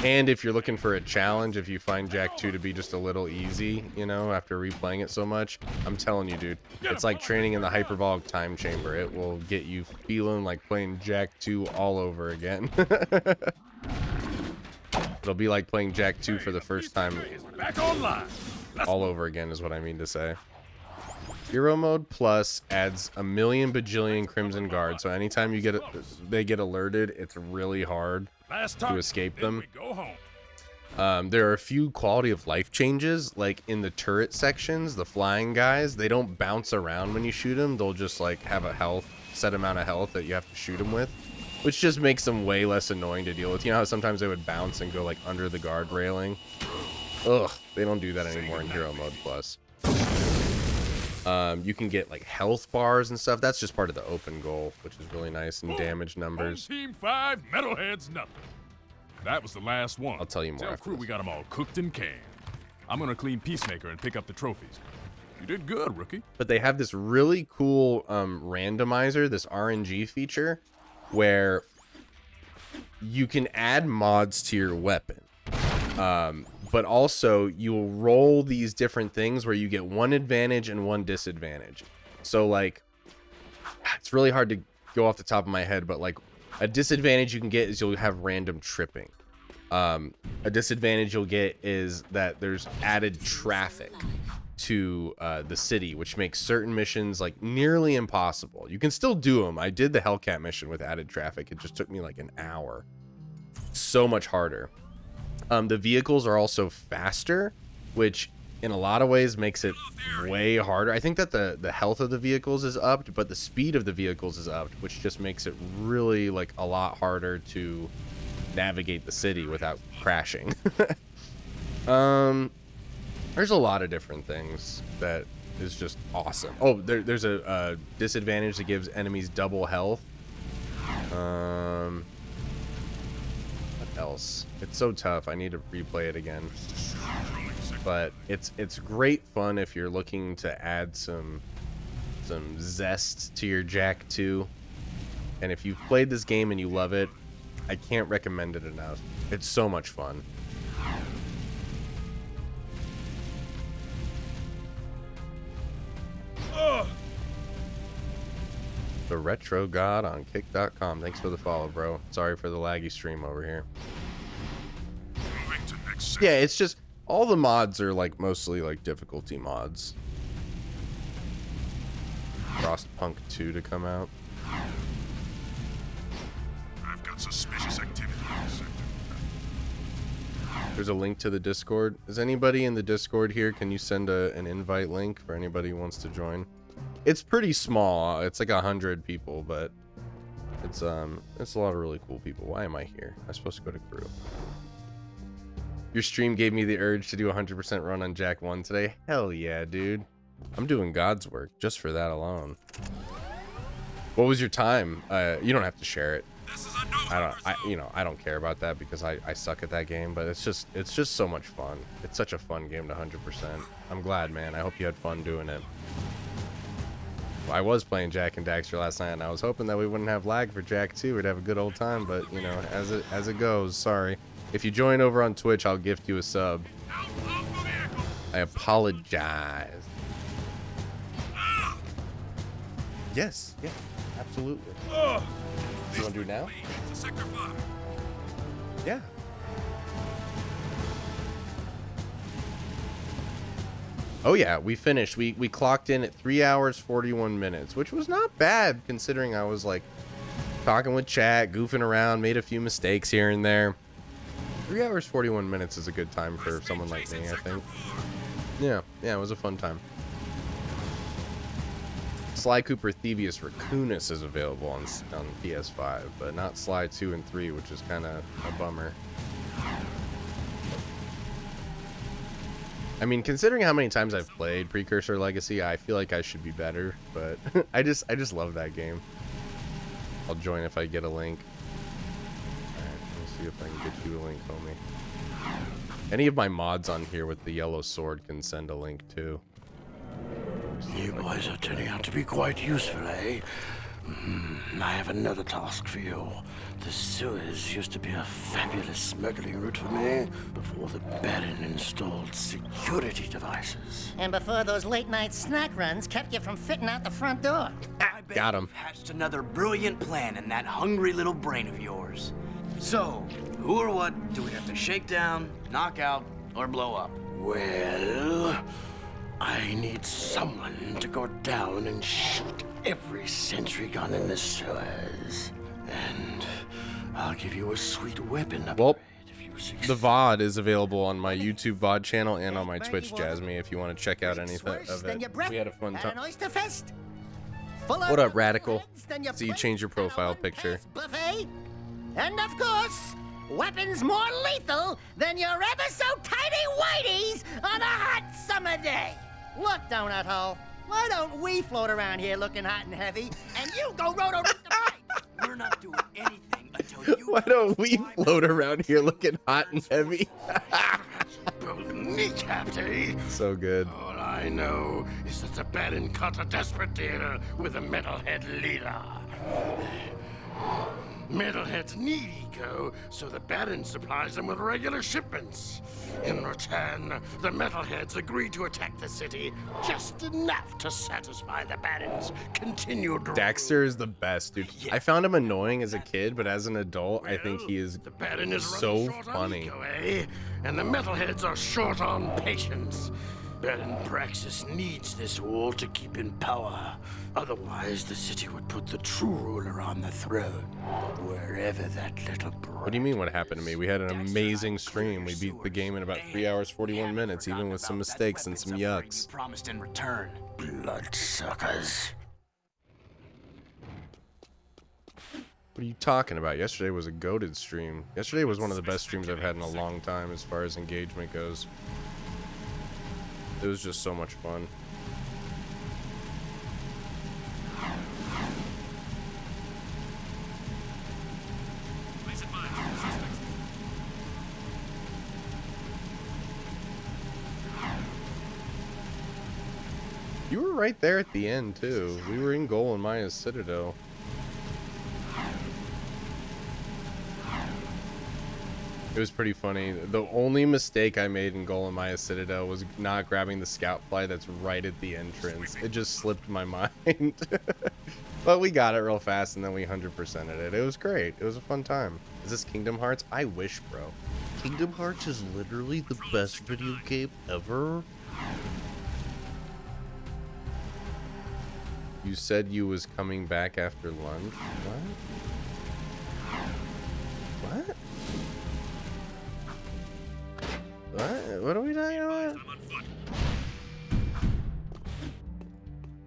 And if you're looking for a challenge, if you find Jak 2 to be just a little easy, you know, after replaying it so much, I'm telling you, dude, it's like training in the hyperbolic time chamber. It will get you feeling like playing Jak 2 all over again. It'll be like playing Jak 2 for the first time
Back online.
all over again is what I mean to say. Hero Mode Plus adds a million bajillion Crimson Guard, so anytime you get they get alerted, it's really hard to escape them.
Go home.
There are a few quality of life changes, like in the turret sections, the flying guys, they don't bounce around when you shoot them. They'll just like have a set amount of health that you have to shoot them with, which just makes them way less annoying to deal with. You know how sometimes they would bounce and go like under the guard railing? Ugh, they don't do that anymore in Hero Mode Plus. You can get like health bars and stuff. That's just part of the open goal, which is really nice, and damage numbers.
Team 5, metalheads, nothing. That was the last one.
I'll tell you more
Tell
after
crew
this.
we got them all cooked and canned. I'm gonna clean Peacemaker and pick up the trophies. You did good, rookie.
But they have this really cool randomizer, this RNG feature, where you can add mods to your weapon. But also you'll roll these different things where you get one advantage and one disadvantage. So like, it's really hard to go off the top of my head, but like a disadvantage you can get is you'll have random tripping. A disadvantage you'll get is that there's added traffic to the city, which makes certain missions like nearly impossible. You can still do them. I did the Hellcat mission with added traffic. It just took me like an hour. So much harder. The vehicles are also faster, which in a lot of ways makes it way harder. I think that the health of the vehicles is upped, but the speed of the vehicles is upped, which just makes it really like a lot harder to navigate the city without crashing. There's a lot of different things that is just awesome. Oh, there's a disadvantage that gives enemies double health. What else? It's so tough. I need to replay it again. But it's great fun if you're looking to add some zest to your Jak 2. And if you've played this game and you love it, I can't recommend it enough. It's so much fun. the Retro God on Kick.com. Thanks for the follow, bro. Sorry for the laggy stream over here.
Moving to next
Yeah, it's just all the mods are like mostly like difficulty mods. Frostpunk 2 to come out.
I've got suspicious activity in this sector.
There's a link to the Discord. Is anybody in the Discord here? Can you send an invite link for anybody who wants to join? It's pretty small. It's like 100 people, but it's a lot of really cool people. Why am I here? I'm supposed to go to crew. Your stream gave me the urge to do a 100% run on Jak 1 today. Hell yeah, dude. I'm doing God's work just for that alone. What was your time? You don't have to share it. I don't care about that because I suck at that game, but it's just so much fun. It's such a fun game to 100%. I'm glad, man. I hope you had fun doing it. I was playing Jak and Daxter last night, and I was hoping that we wouldn't have lag for Jak 2. We'd have a good old time, but you know, as it goes, sorry. If you join over on Twitch, I'll gift you a sub. I apologize. Yes, yeah, absolutely. You want to do it now? Yeah. Oh yeah, we finished. We clocked in at 3 hours 41 minutes, which was not bad considering I was like talking with chat, goofing around, made a few mistakes here and there. 3 hours 41 minutes is a good time for someone like me, I think. Yeah, it was a fun time. Sly Cooper Thievius Raccoonus is available on PS5, but not Sly 2 and 3, which is kind of a bummer. I mean, considering how many times I've played Precursor Legacy, I feel like I should be better, but I just love that game. I'll join if I get a link. Alright, let's see if I can get you a link, homie. Any of my mods on here with the yellow sword can send a link too.
You boys are turning out to be quite useful, eh? I have another task for you. The sewers used to be a fabulous smuggling route for me before the Baron installed security devices.
And before those late-night snack runs kept you from fitting out the front door.
Got him.
Hatched another brilliant plan in that hungry little brain of yours. So, who or what do we have to shake down, knock out, or blow up?
Well, I need someone to go down and shoot every sentry gun in the sewers. And I'll give you a sweet weapon upgrade
Well,
if you succeed.
the VOD is available on my YouTube VOD channel and on my Twitch, Jasmine, if you want to check out anything of it. We had a fun time. What up, Radical? See you change your profile picture.
Buffet. And of course, weapons more lethal than your ever so tiny whiteys on a hot summer day. Look, Donut Hole, why don't we float around here looking hot and heavy, and you go roto the pipes?
We're not doing anything until you...
Why don't we float around here looking hot and heavy?
Both kneecapped, eh?
So good.
All I know is that the Baron cut a desperate deal with the Metalhead leader. Metalheads need eco, so the Baron supplies them with regular shipments. In return, the Metalheads agree to attack the city just enough to satisfy the Baron's continued...
Daxter is the best, dude. I found him annoying as a kid, but as an adult, I think he is
The Baron is
so
short on
funny.
eco, eh? And the Metalheads are short on patience. Baron Praxis needs this war to keep in power. Otherwise, the city would put the true ruler on the throne, wherever that little brat...
What do you mean what happened to me? We had an amazing stream. We beat the game in about 3 hours 41 minutes, even with some mistakes and some yucks.
Promised in return.
Bloodsuckers.
What are you talking about? Yesterday was a goated stream. Yesterday was one of the best streams I've had in a long time as far as engagement goes. It was just so much fun. You were right there at the end, too. We were in goal in Maya's Citadel. It was pretty funny. The only mistake I made in Golem Citadel was not grabbing the scout fly that's right at the entrance. It just slipped my mind. But we got it real fast, and then we 100%ed it. It was great. It was a fun time. Is this Kingdom Hearts? I wish, bro.
Kingdom Hearts is literally the best video game ever.
You said you was coming back after lunch. What? What? What are we talking about?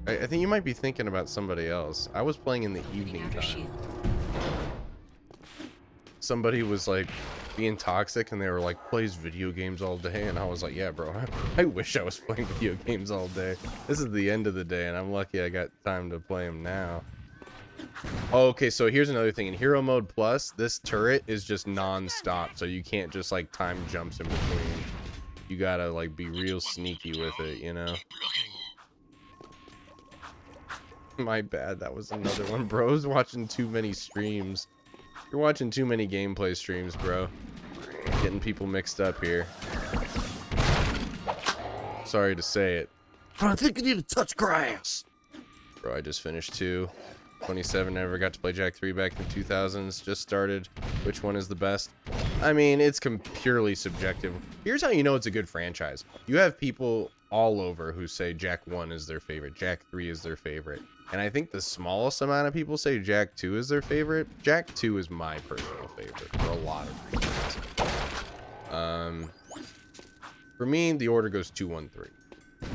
I think you might be thinking about somebody else. I was playing in the evening time. Somebody was like being toxic and they were like, plays video games all day, and I was like, yeah, bro, I wish I was playing video games all day. This is the end of the day and I'm lucky I got time to play them now. Oh, okay, so here's another thing. In Hero Mode Plus, this turret is just non-stop, so you can't just like time jumps in between. You gotta like be real sneaky with it, you know? My bad, that was another one. Bro's watching too many streams. You're watching too many gameplay streams, bro. Getting people mixed up here. Sorry to say it.
I think you need to touch grass.
Bro, I just finished 2. 27, never got to play Jak 3 back in the 2000s. Just started. Which one is the best? I mean, it's purely subjective. Here's how you know it's a good franchise. You have people all over who say Jak 1 is their favorite. Jak 3 is their favorite. And I think the smallest amount of people say Jak 2 is their favorite. Jak 2 is my personal favorite for a lot of reasons. For me, the order goes 2, 1, 3.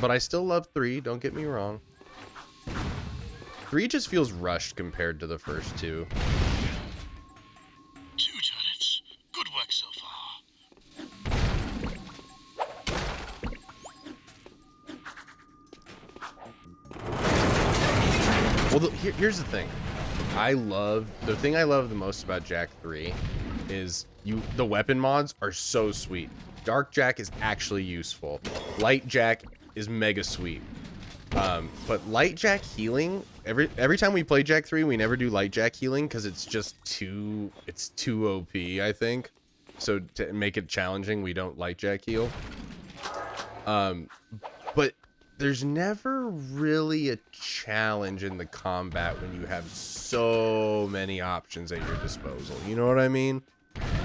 But I still love 3, don't get me wrong. 3 just feels rushed compared to the first 2.
2 turrets. Good work so far.
Well, here's the thing. The thing I love the most about Jak 3 is the weapon mods are so sweet. Dark Jak is actually useful. Light Jak is mega sweet. But Light Jak healing, every time we play Jak 3, we never do Light Jak healing because it's just too OP, I think. So to make it challenging, we don't Light Jak heal. But there's never really a challenge in the combat when you have so many options at your disposal. You know what I mean?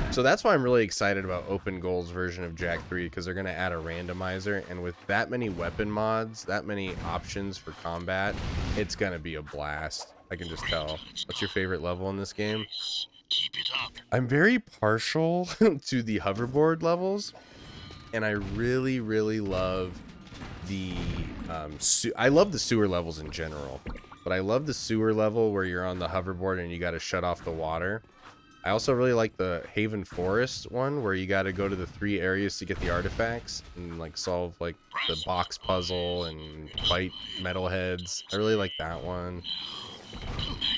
So that's why I'm really excited about Open Goal's version of Jak 3, because they're going to add a randomizer, and with that many weapon mods, that many options for combat, it's going to be a blast. I can just tell. What's your favorite level in this game?
Keep it up.
I'm very partial to the hoverboard levels, and I really, really love the I love the sewer levels in general, but I love the sewer level where you're on the hoverboard and you got to shut off the water. I also really like the Haven Forest one where you got to go to the 3 areas to get the artifacts and like solve like the box puzzle and fight metalheads. I really like that one.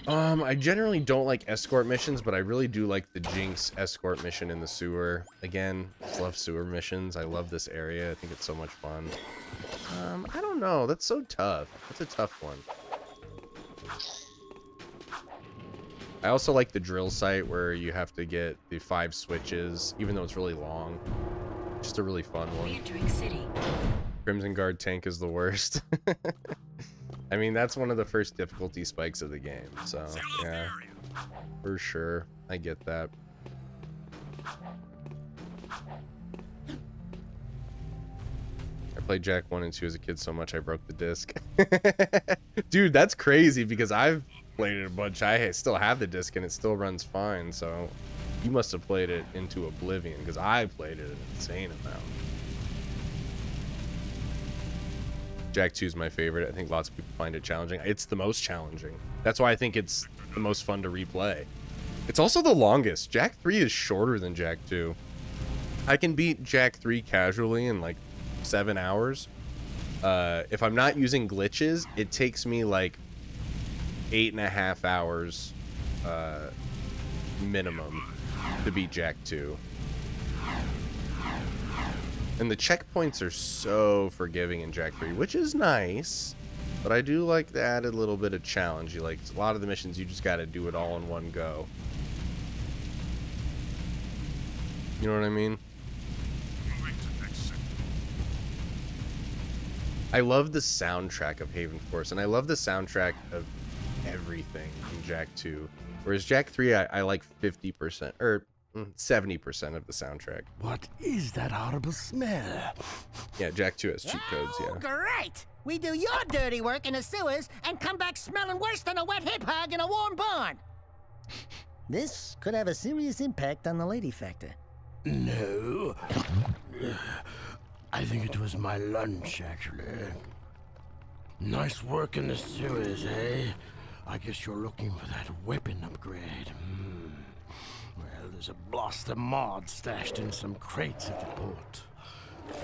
I generally don't like escort missions, but I really do like the Jinx escort mission in the sewer. Again, I love sewer missions. I love this area. I think it's so much fun. I don't know. That's so tough. That's a tough one. I also like the drill site where you have to get the 5 switches, even though it's really long. Just a really fun one.
Re-entering city.
Crimson Guard tank is the worst. I mean, that's one of the first difficulty spikes of the game, so yeah, for sure. I get that. I played Jak 1 and 2 as a kid so much I broke the disc. Dude, that's crazy because I've played it a bunch. I still have the disc and it still runs fine, so you must have played it into oblivion because I played it an insane amount. Jak 2 is my favorite. I think lots of people find it challenging. It's the most challenging. That's why I think it's the most fun to replay. It's also the longest. Jak 3 is shorter than Jak 2. I can beat Jak 3 casually in like 7 hours. If I'm not using glitches, it takes me like 8.5 hours minimum to beat Jak 2. And the checkpoints are so forgiving in Jak 3, which is nice. But I do like the added little bit of challenge. You like a lot of the missions, you just got to do it all in one go. You know what I mean? I love the soundtrack of Haven Force, and I love the soundtrack of everything in Jak 2. Whereas Jak 3, I like 50% or 70% of the soundtrack.
What is that horrible smell?
Yeah, Jak 2 has cheat codes,
Oh,
yeah.
great! We do your dirty work in the sewers and come back smelling worse than a wet hip hog in a warm barn. This could have a serious impact on the lady factor.
No. I think it was my lunch, actually. Nice work in the sewers, eh? I guess you're looking for that weapon upgrade. Well, there's a blaster mod stashed in some crates at the port.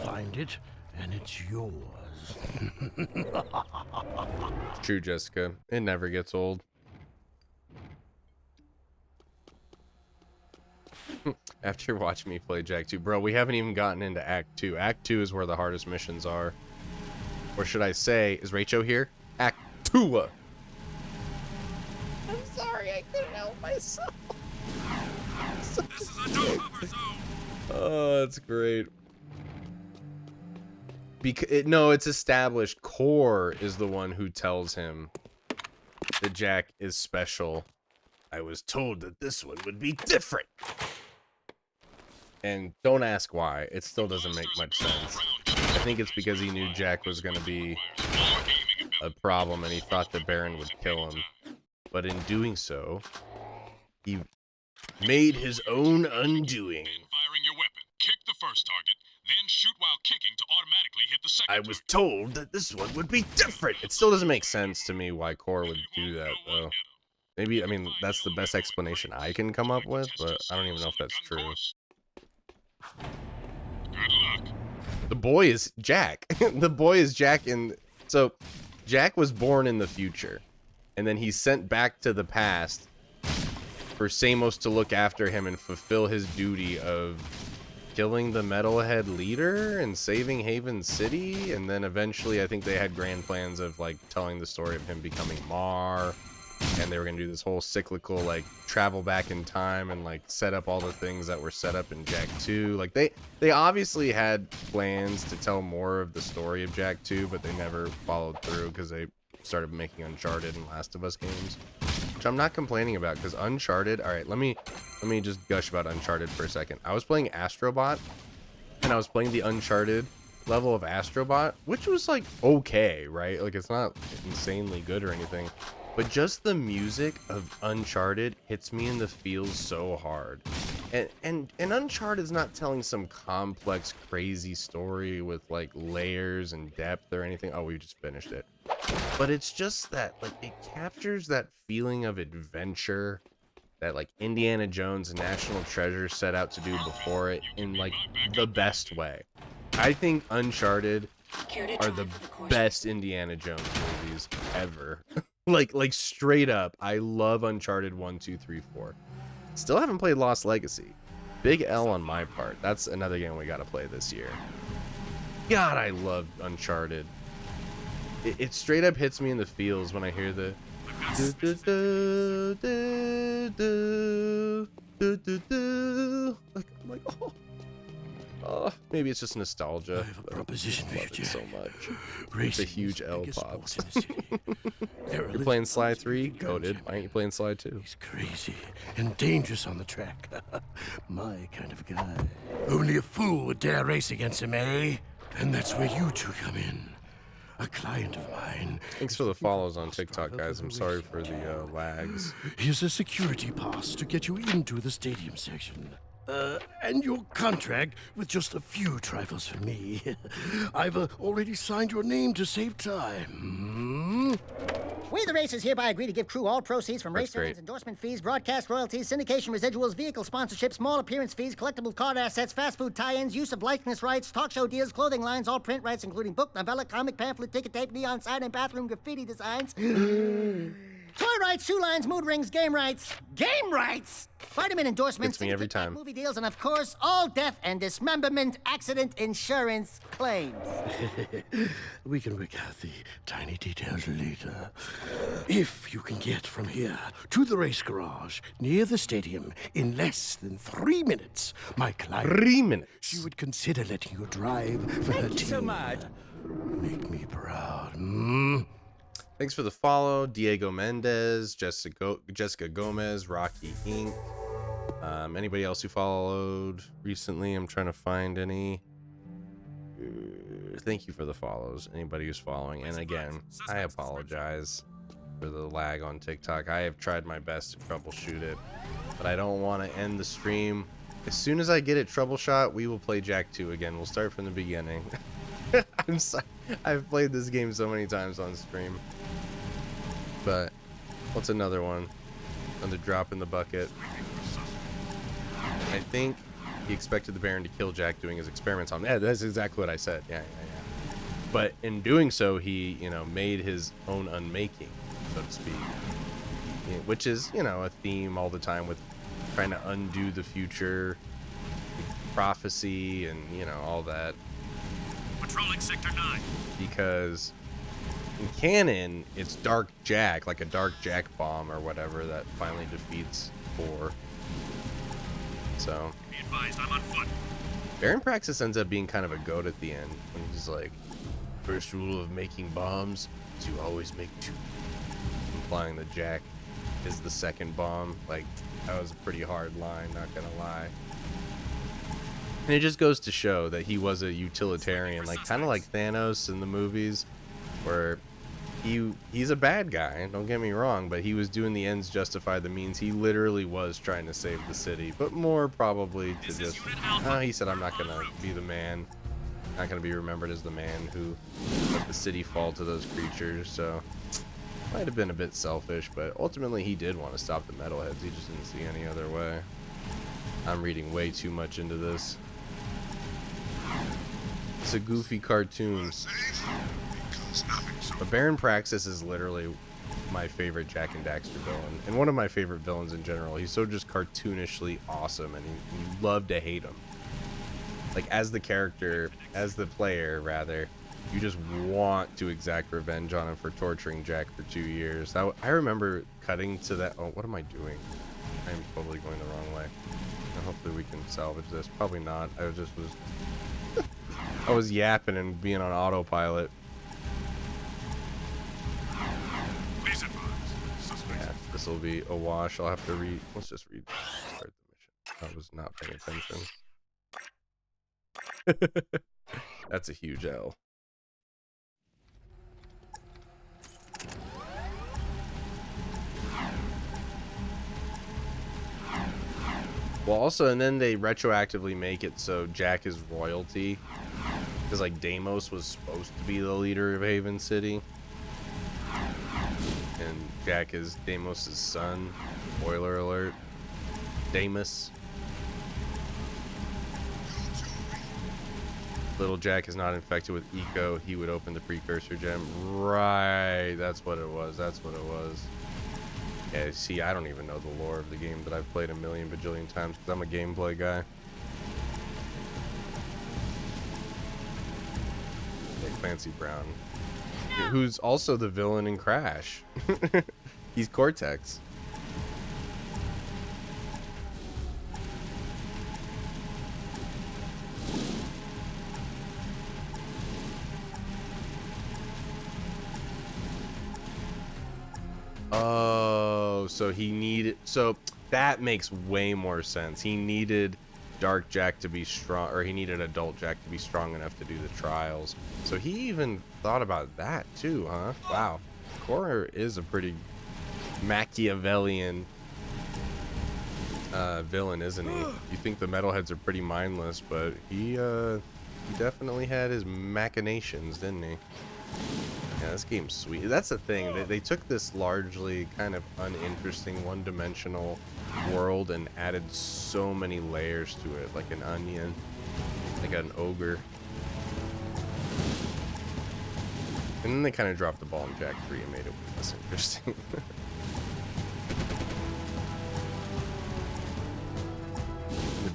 Find it, and it's yours.
It's true, Jessica. It never gets old. After watching me play Jak 2, bro, we haven't even gotten into Act 2. Act 2 is where the hardest missions are. Or should I say, is Rachel here? Act Tuah. I'm sorry, I couldn't help myself.
This is a no cover zone.
Oh, that's great. No, it's established. Core is the one who tells him that Jak is special. I was told that this one would be different. And don't ask why. It still doesn't make much sense. I think it's because he knew Jak was going to be a problem and he thought that Baron would kill him. But in doing so, he made his own undoing.
Firing your weapon. Kick the first target, then shoot while kicking to automatically hit the second
I was told that this one would be different. It still doesn't make sense to me why Core would do that, though. Maybe, I mean, that's the best explanation I can come up with, but I don't even know if that's true.
Good luck.
The boy is Jak. The boy is Jak so Jak was born in the future, and then he's sent back to the past for Samos to look after him and fulfill his duty of killing the Metalhead leader and saving Haven City. And then eventually I think they had grand plans of like telling the story of him becoming Mar, and they were gonna do this whole cyclical like travel back in time and like set up all the things that were set up in Jak 2. Like they obviously had plans to tell more of the story of Jak 2, but they never followed through because they started making Uncharted and Last of Us games, which I'm not complaining about, because Uncharted, all right, let me just gush about Uncharted for a second. I was playing Astrobot, and I was playing the Uncharted level of Astrobot, which was like okay, right? Like it's not insanely good or anything, but just the music of Uncharted hits me in the feels so hard. And Uncharted's not telling some complex, crazy story with like layers and depth or anything. Oh, we just finished it. But it's just that, like, it captures that feeling of adventure that, like, Indiana Jones and National Treasure set out to do before it in, like, the best way. I think Uncharted are the best Indiana Jones movies ever. like, straight up. I love Uncharted 1, 2, 3, 4. Still haven't played Lost Legacy. Big L on my part. That's another game we gotta play this year. God, I love Uncharted. It straight up hits me in the feels when I hear the like, I'm like, oh, maybe it's just nostalgia.
I have a proposition for you, Jack.
So much. It's a huge L pop. You're
You're
playing Sly 3? Goated. Why aren't you playing Sly 2?
He's crazy and dangerous on the track. My kind of guy. Only a fool would dare race against him, eh? And that's where you two come in. A client of mine.
Thanks for the follows on TikTok, guys. I'm sorry for the lags.
Here's a security pass to get you into the stadium section. And your contract with just a few trifles for me. I've already signed your name to save time.
We, the racers, hereby agree to give crew all proceeds from race
That's great.
earnings, endorsement fees, broadcast royalties, syndication residuals, vehicle sponsorships, small appearance fees, collectible card assets, fast food tie-ins, use of likeness rights, talk show deals, clothing lines, all print rights, including book, novella, comic, pamphlet, ticket tape, neon sign, and bathroom graffiti designs. Toy rights, shoe lines, mood rings, game rights. Game rights? Vitamin endorsements,
Gets me every
syndicate
time.
movie deals, and of course, all death and dismemberment accident insurance claims.
We can work out the tiny details later. If you can get from here to the race garage near the stadium in less than 3 minutes, my client...
3 minutes.
She would consider letting you drive for her team. Thank you so much. Make me proud.
Thanks for the follow, Diego Mendez, Jessica Gomez, Rocky Inc. Anybody else who followed recently? I'm trying to find any. Thank you for the follows. Anybody who's following, and again, I apologize for the lag on TikTok. I have tried my best to troubleshoot it, but I don't want to end the stream. As soon as I get it troubleshot, we will play Jak 2 again. We'll start from the beginning. I'm sorry. I've played this game so many times on stream. But what's another one? Another drop in the bucket. I think he expected the Baron to kill Jak doing his experiments on him. Yeah, that's exactly what I said. Yeah. But in doing so, he, made his own unmaking, so to speak. Which is, a theme all the time with trying to undo the future, prophecy, and, all that.
Patrolling Sector 9.
Because in canon, it's Dark Jak, like a Dark Jak bomb or whatever that finally defeats 4. So,
Be advised, I'm on foot.
Baron Praxis ends up being kind of a goat at the end when he's like, first rule of making bombs is you always make 2. Implying that Jak is the second bomb. Like, that was a pretty hard line, not gonna lie. And it just goes to show that he was a utilitarian, like kind of like Thanos in the movies, where he's a bad guy, don't get me wrong, but he was doing the ends justify the means. He literally was trying to save the city, but more probably to just, he said, I'm not gonna be the man, not gonna be remembered as the man who let the city fall to those creatures. So might have been a bit selfish, but ultimately he did want to stop the metalheads. He just didn't see any other way. I'm reading way too much into this. It's a goofy cartoon. But Baron Praxis is literally my favorite Jak and Daxter villain, and one of my favorite villains in general. He's so just cartoonishly awesome, and you love to hate him. Like, as the character, as the player, rather, you just want to exact revenge on him for torturing Jak for 2 years. I remember cutting to that. Oh, what am I doing? I'm totally going the wrong way. Hopefully we can salvage this. Probably not. I was I was yapping and being on autopilot. Yeah, this will be a wash. I'll have to read. Let's just read. Start the mission. I was not paying attention. That's a huge L. Well, also, and then they retroactively make it so Jak is royalty, because like Deimos was supposed to be the leader of Haven City, and Jak is Deimos' son. Spoiler alert. Deimos. Little Jak is not infected with Eco. He would open the precursor gem. Right, that's what it was. That's what it was. Yeah, see, I don't even know the lore of the game that I've played a million bajillion times because I'm a gameplay guy. Yeah, Clancy Brown, who's also the villain in Crash. He's Cortex. Oh, so he needed, so that makes way more sense. He needed Dark Jak to be strong, or he needed adult Jak to be strong enough to do the trials. So he even thought about that too, huh? Wow. Cora is a pretty Machiavellian villain, isn't he? You think the metalheads are pretty mindless, but he definitely had his machinations, didn't he? Yeah, this game's sweet. That's the thing. They took this largely kind of uninteresting, one-dimensional world and added so many layers to it, like an onion, like an ogre. And then they kind of dropped the ball in Jak 3 and made it less interesting.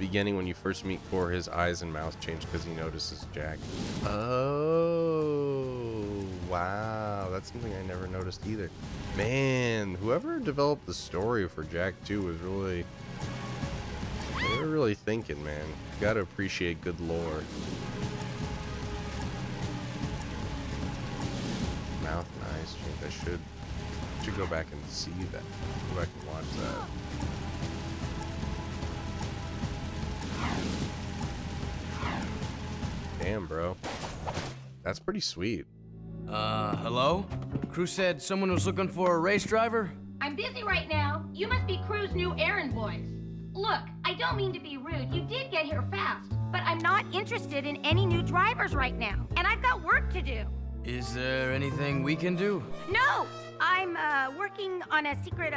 beginning when you first meet Core, his eyes and mouth change because he notices Jak. Oh, wow. That's something I never noticed either. Man, whoever developed the story for Jak 2 was really... They were really thinking, man. You gotta appreciate good lore. Mouth nice change. I should go back and see that. Go back and watch that. Damn, bro. That's pretty sweet.
Hello? Crew said someone was looking for a race driver?
I'm busy right now. You must be Crew's new errand boys. Look, I don't mean to be rude. You did get here fast, but I'm not interested in any new drivers right now, and I've got work to do.
Is there anything we can do?
No, I'm working on a secret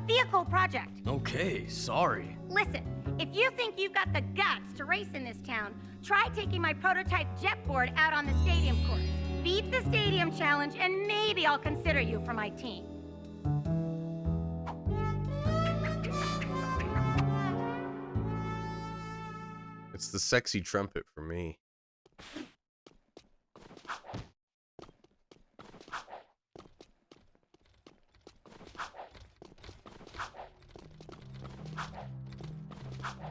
vehicle project.
Okay, sorry.
Listen, if you think you've got the guts to race in this town, try taking my prototype jet board out on the stadium course. Beat the stadium challenge, and maybe I'll consider you for my team.
It's the sexy trumpet for me.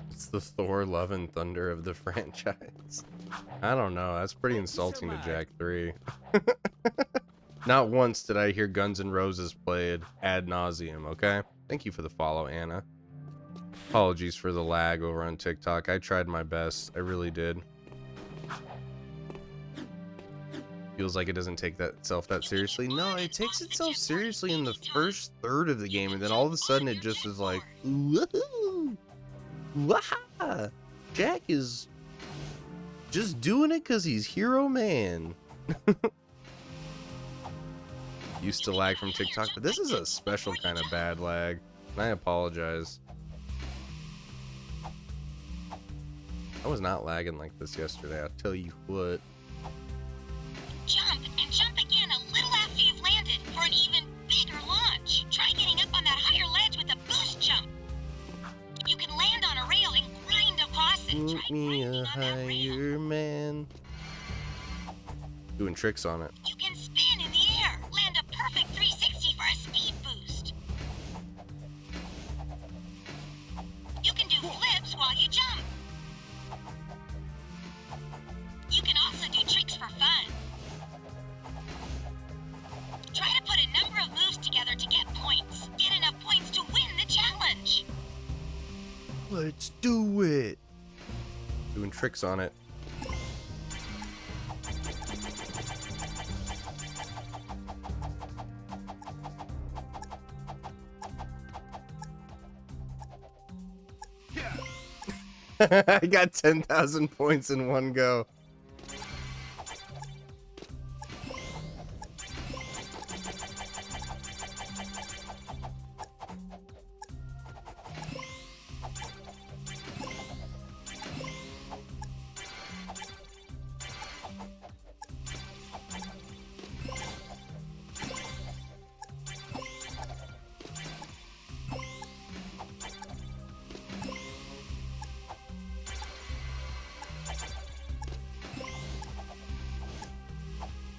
It's the Thor Love and Thunder of the franchise. I don't know. That's pretty insulting to Jak 3. Not once did I hear Guns N' Roses played ad nauseum, okay? Thank you for the follow, Anna. Apologies for the lag over on TikTok. I tried my best. I really did. Feels like it doesn't take itself that seriously. No, it takes itself seriously in the first third of the game, and then all of a sudden it just is like, woohoo! Waha! Jak is just doing it because he's hero man. Used to lag from TikTok, but this is a special kind of bad lag, and I apologize. I was not lagging like this yesterday, I'll tell you what.
Jump, and jump again a little after you've landed for an even bigger launch. Try getting up on that higher ledge with a boost jump. You can land on a rail and grind across it.
Make me a higher man. Doing tricks on it.
You can spin in the air, land a perfect 360 for a speed boost. You can do flips while you jump. You can also do tricks for fun. Try to put a number of moves together to get points. Get enough points to win the challenge.
Let's do it. Doing tricks on it. I got 10,000 points in one go.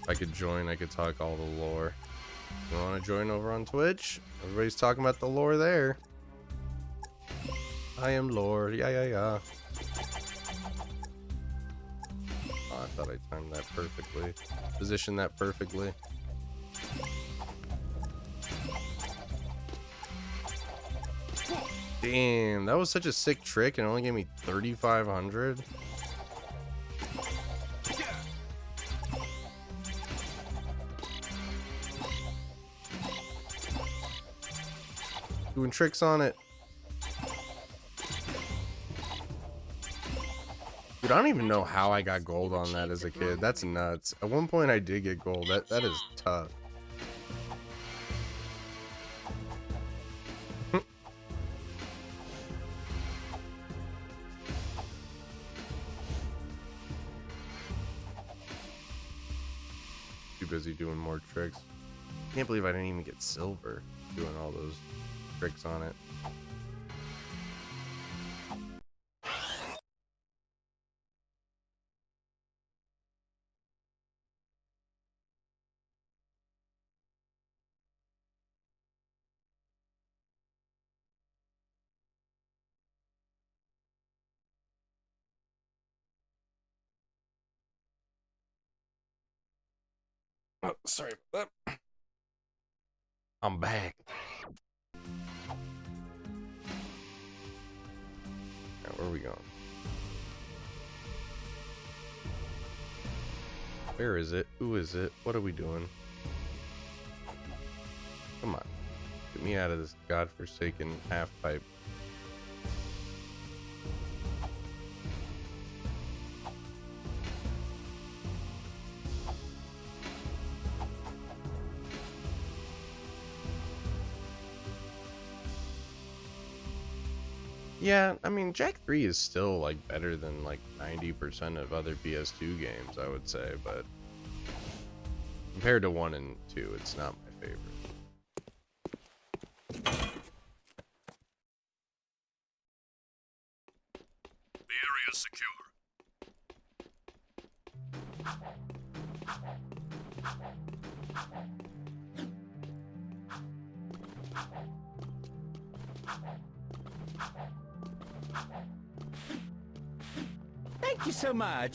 If I could join, I could talk all the lore. You want to join over on Twitch? Everybody's talking about the lore there. I am lore. Yeah. Oh, I thought I timed that perfectly. Positioned that perfectly. Damn, that was such a sick trick and it only gave me 3,500. Doing tricks on it. Dude, I don't even know how I got gold on that as a kid. That's nuts. At one point I did get gold. That is tough. Too busy doing more tricks. Can't believe I didn't even get silver doing all those tricks on it. Oh, sorry about that. I'm back. Now, where are we going? Where is it? Who is it? What are we doing? Come on. Get me out of this godforsaken half pipe. Yeah, I mean, Jak 3 is still, like, better than, like, 90% of other PS2 games, I would say, but compared to 1 and 2, it's not my favorite.
The area is secure.
Thank you so much.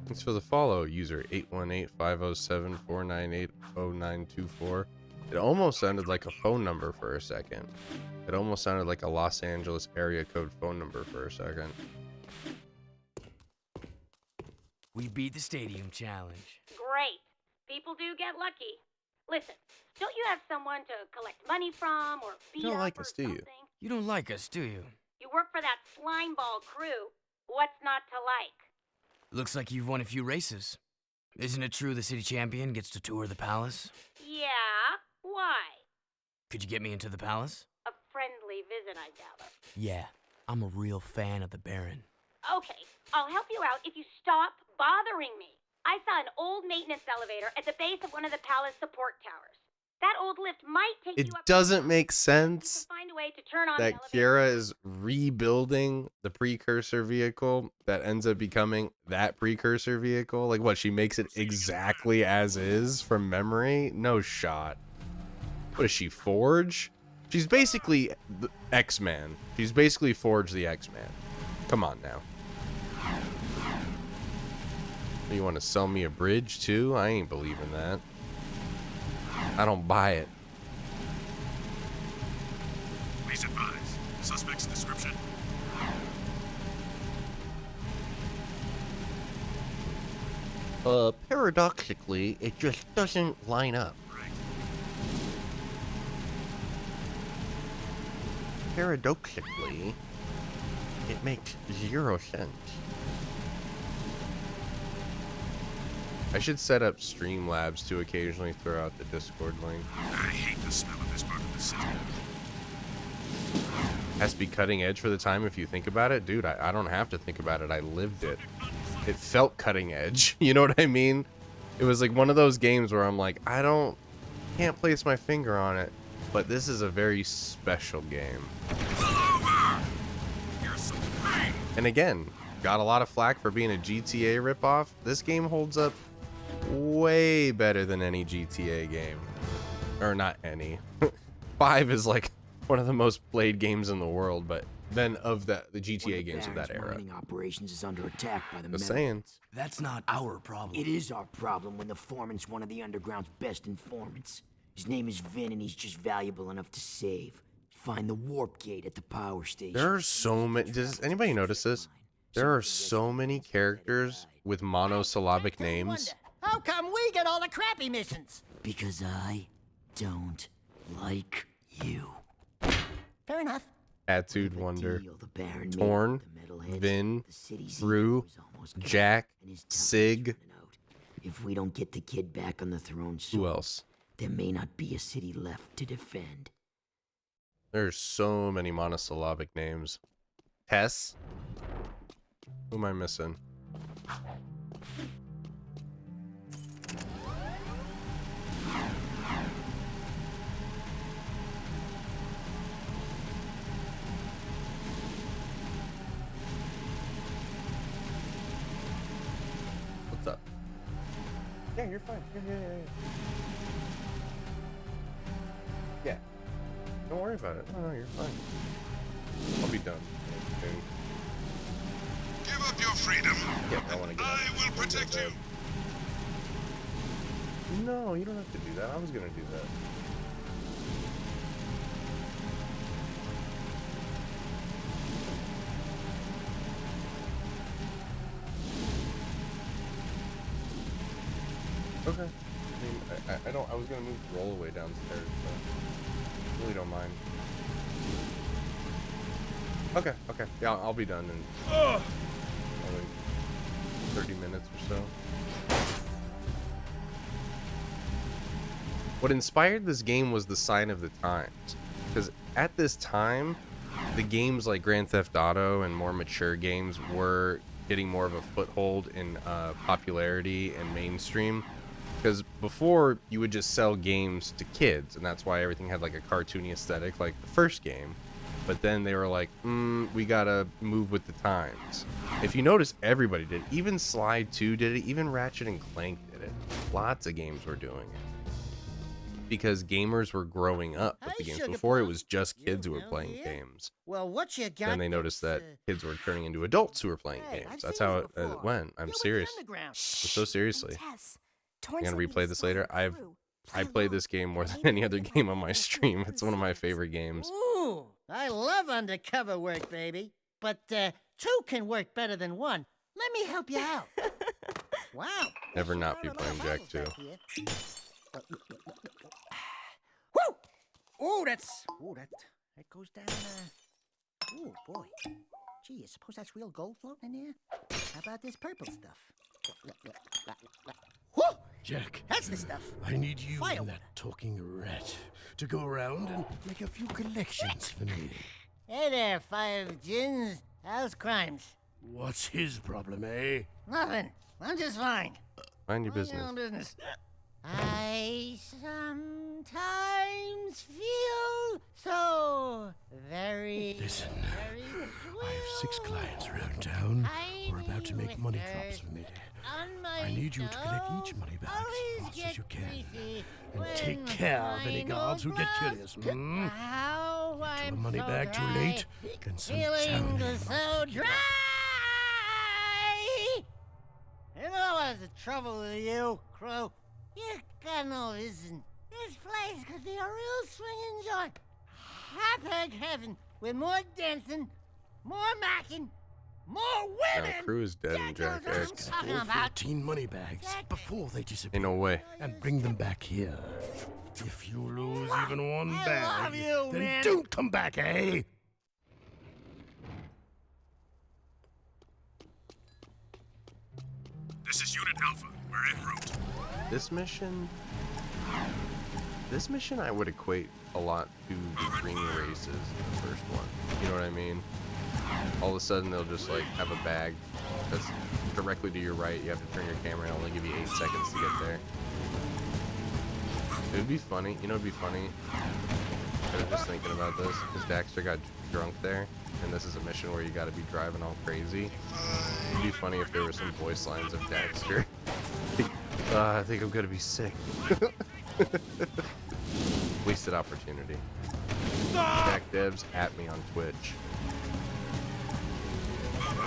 Thanks for the follow, user 818-507-498-0924. It almost sounded like a phone number for a second. It almost sounded like a Los Angeles area code phone number for a second.
We beat the stadium challenge.
Great. People do get lucky. Listen, don't you have someone to collect money from or beat
You don't
up
like
or
us, do you?
something?
You don't like us, do you?
You work for that slimeball crew. What's not to like?
Looks like you've won a few races. Isn't it true the city champion gets to tour the palace?
Yeah? Why?
Could you get me into the palace?
A friendly visit, I gather.
Yeah, I'm a real fan of the Baron.
Okay, I'll help you out if you stop bothering me. I saw an old maintenance elevator at the base of one of the palace support towers. That old lift might take
It
you up.
doesn't make
You
sense
can find a way to turn on
that
the elevator.
Kiera is rebuilding the precursor vehicle that ends up becoming that precursor vehicle. Like, what, she makes it exactly as is from memory? No shot. What is she, Forge? She's basically the X-Man. She's basically Forge the X-Man. Come on now. You want to sell me a bridge too? I ain't believing that. I don't buy it.
Please advise. Suspect's description.
Paradoxically, it just doesn't line up. Paradoxically, it makes 0 sense.
I should set up Streamlabs to occasionally throw out the Discord link.
I hate the smell of this part of the city.
Has to be cutting edge for the time if you think about it. Dude, I don't have to think about it. I lived it. It felt cutting edge. You know what I mean? It was like one of those games where I'm like, can't place my finger on it, but this is a very special game. And again, got a lot of flack for being a GTA ripoff. This game holds up way better than any GTA game. Or not any. 5 is like one of the most played games in the world, but then of the GTA games of that era.
Mining operations is under attack by the
Just
men.
saying.
That's not our problem.
It is our problem when the foreman's one of the underground's best informants. His name is Vin, and he's just valuable enough to save. Find the warp gate at the power station.
There are so many. Does anybody notice this? There are so many characters with monosyllabic names.
How come we get all the crappy missions?
Because I don't like you.
Fair enough.
Attitude Wonder,
Deal the Baron made
Torn,
with the metalheads,
Vin,
the city's
Rue,
ego is almost gone,
Jack,
and his time is
Sig.
running out. If we don't get the kid back on the throne soon,
Who else?
there may not be a city left to defend.
There's so many monosyllabic names. Tess? Who am I missing? What's up? Yeah, you're fine. Yeah. Don't worry about it. No, you're fine. I'll be done soon.
Give up your freedom.
Yeah, I want to get out.
I will protect you.
No, you don't have to do that. I was gonna do that. Okay. I mean, I don't. I was gonna move the rollaway downstairs, but really don't mind. Okay. Okay. Yeah, I'll be done in probably 30 minutes or so. What inspired this game was the sign of the times, because at this time, the games like Grand Theft Auto and more mature games were getting more of a foothold in popularity and mainstream. Because before, you would just sell games to kids, and that's why everything had like a cartoony aesthetic like the first game. But then they were like, we gotta move with the times. If you notice, everybody did. Even Sly 2 did it. Even Ratchet and Clank did it. Lots of games were doing it. Because gamers were growing up with the games. Before, it was just kids who were playing games.
Well, what you got?
Then they noticed that kids were turning into adults who were playing games. That's how it went. I'm serious. I'm so seriously. I'm gonna replay this later. I play this game more than any other game on my stream. It's one of my favorite games.
Ooh, I love undercover work, baby. But two can work better than one. Let me help you out. Wow.
Never not be playing Jak Tuah.
Woo! Oh, that goes down. Oh boy. Gee, you suppose that's real gold floating in there? How about this purple stuff? Whoo!
Jak,
That's the stuff.
I need you
Fire
and that talking rat to go around and make a few collections for me.
Hey there, Five Gins. How's crimes?
What's his problem, eh?
Nothing. I'm just fine.
Mind your
Mind
business.
your own business. I sometimes feel so very.
Listen,
very
I have 6 clients around town who are about to make money drops for me. I need you to collect each money back as fast as you can. And take care of any guards who get curious. Get your money back too late, then some
Feeling
sound
so dry. You know what's the trouble with you, Crow? You got no vision. This place could be a real swinging joint. Hot heaven with more dancing, more macking, more women.
Now, Crew is dead in Jak X.
All 14 money bags before they disappear.
Ain't no way.
And bring them back here. If you lose even one
I
bag,
love you,
then
man.
don't come back, eh?
This is Unit Alpha. We're en route.
This mission I would equate a lot to the green races in the first one. You know what I mean? All of a sudden they'll just like have a bag that's directly to your right. You have to turn your camera and it'll only give you 8 seconds to get there. It would be funny. You know, it'd be funny. I was just thinking about this because Daxter got drunk there, and this is a mission where you got to be driving all crazy. It'd be funny if there were some voice lines of Daxter. I think I'm gonna be sick. Wasted opportunity. Jack Devs at me on Twitch.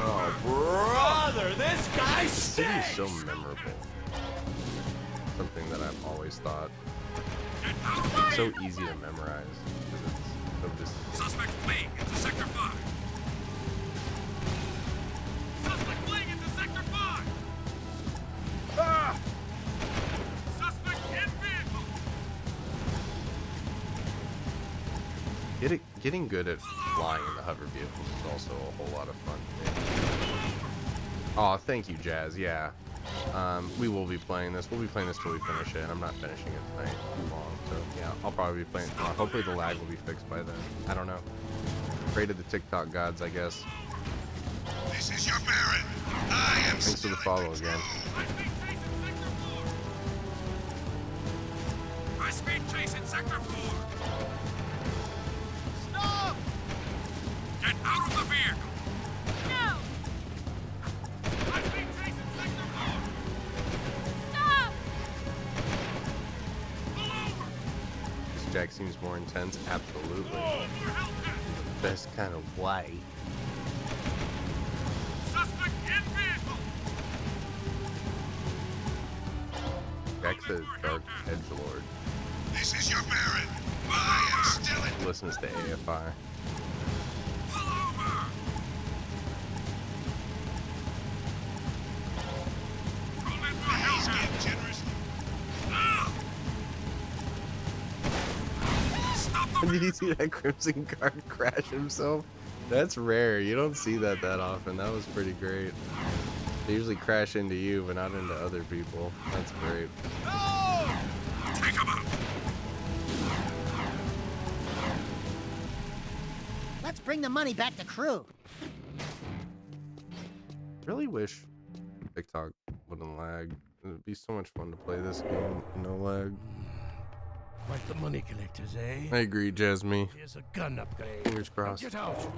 Oh, brother, this guy
The city is
stinks!
so memorable. Something that I've always thought. It's so easy to memorize because it's so distinct.
Suspect fleeing into Sector 5. Suspect fleeing into Sector 5. Suspect in vehicle.
Getting good at flying in the hover vehicles is also a whole lot of fun. Oh, thank you, Jazz. Yeah. We will be playing this. We'll be playing this till we finish it. And I'm not finishing it tonight too long. So, yeah, I'll probably be playing. Hopefully the lag will be fixed by then. I don't know. Pray to the TikTok gods, I guess.
This is your Baron. I am
Thanks for the follow again.
High speed chase in Sector 4. Stop! Get out of the vehicle.
No!
High speed chase in Sector 4.
Stop!
Pull over.
This Jack seems more intense. Absolutely.
More help here.
Best kind of way.
Suspect in vehicle.
Jack's a dark edgelord.
This is your Baron. I am still in.
Listens to AFI. Did you see that Crimson Guard crash himself? That's rare. You don't see that often. That was pretty great. They usually crash into you, but not into other people. That's great.
Take him out.
Let's bring the money back to crew.
Really wish TikTok wouldn't lag. It'd be so much fun to play this game, no lag.
Quite the money collectors, eh?
I agree, Jasmine.
Here's a gun upgrade.
Fingers crossed.
Now get out.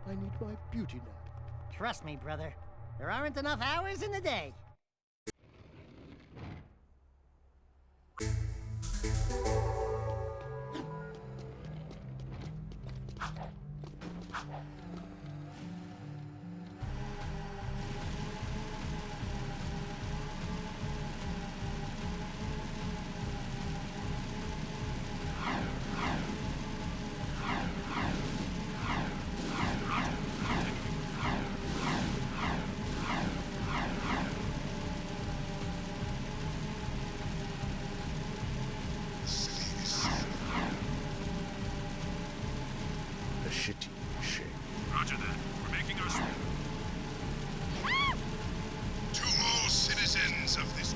I need my beauty nap.
Trust me, brother. There aren't enough hours in the day.
The shitty shit.
Roger that. We're making our swing. To all citizens of this.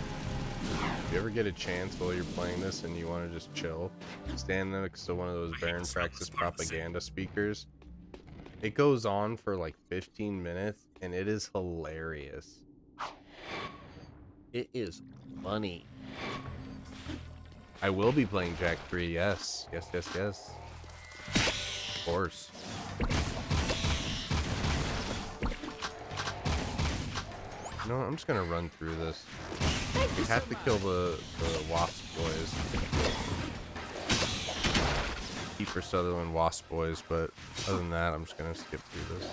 If you ever get a chance while you're playing this and you want to just chill, stand next to one of those Baron Praxis propaganda speakers. It goes on for like 15 minutes and it is hilarious. It is funny. I will be playing Jak 3, yes. Yes. Of course. You know what? I'm just gonna run through this. You have to kill the Wasp boys. Keeper Sutherland Wasp boys, but other than that, I'm just gonna skip through this.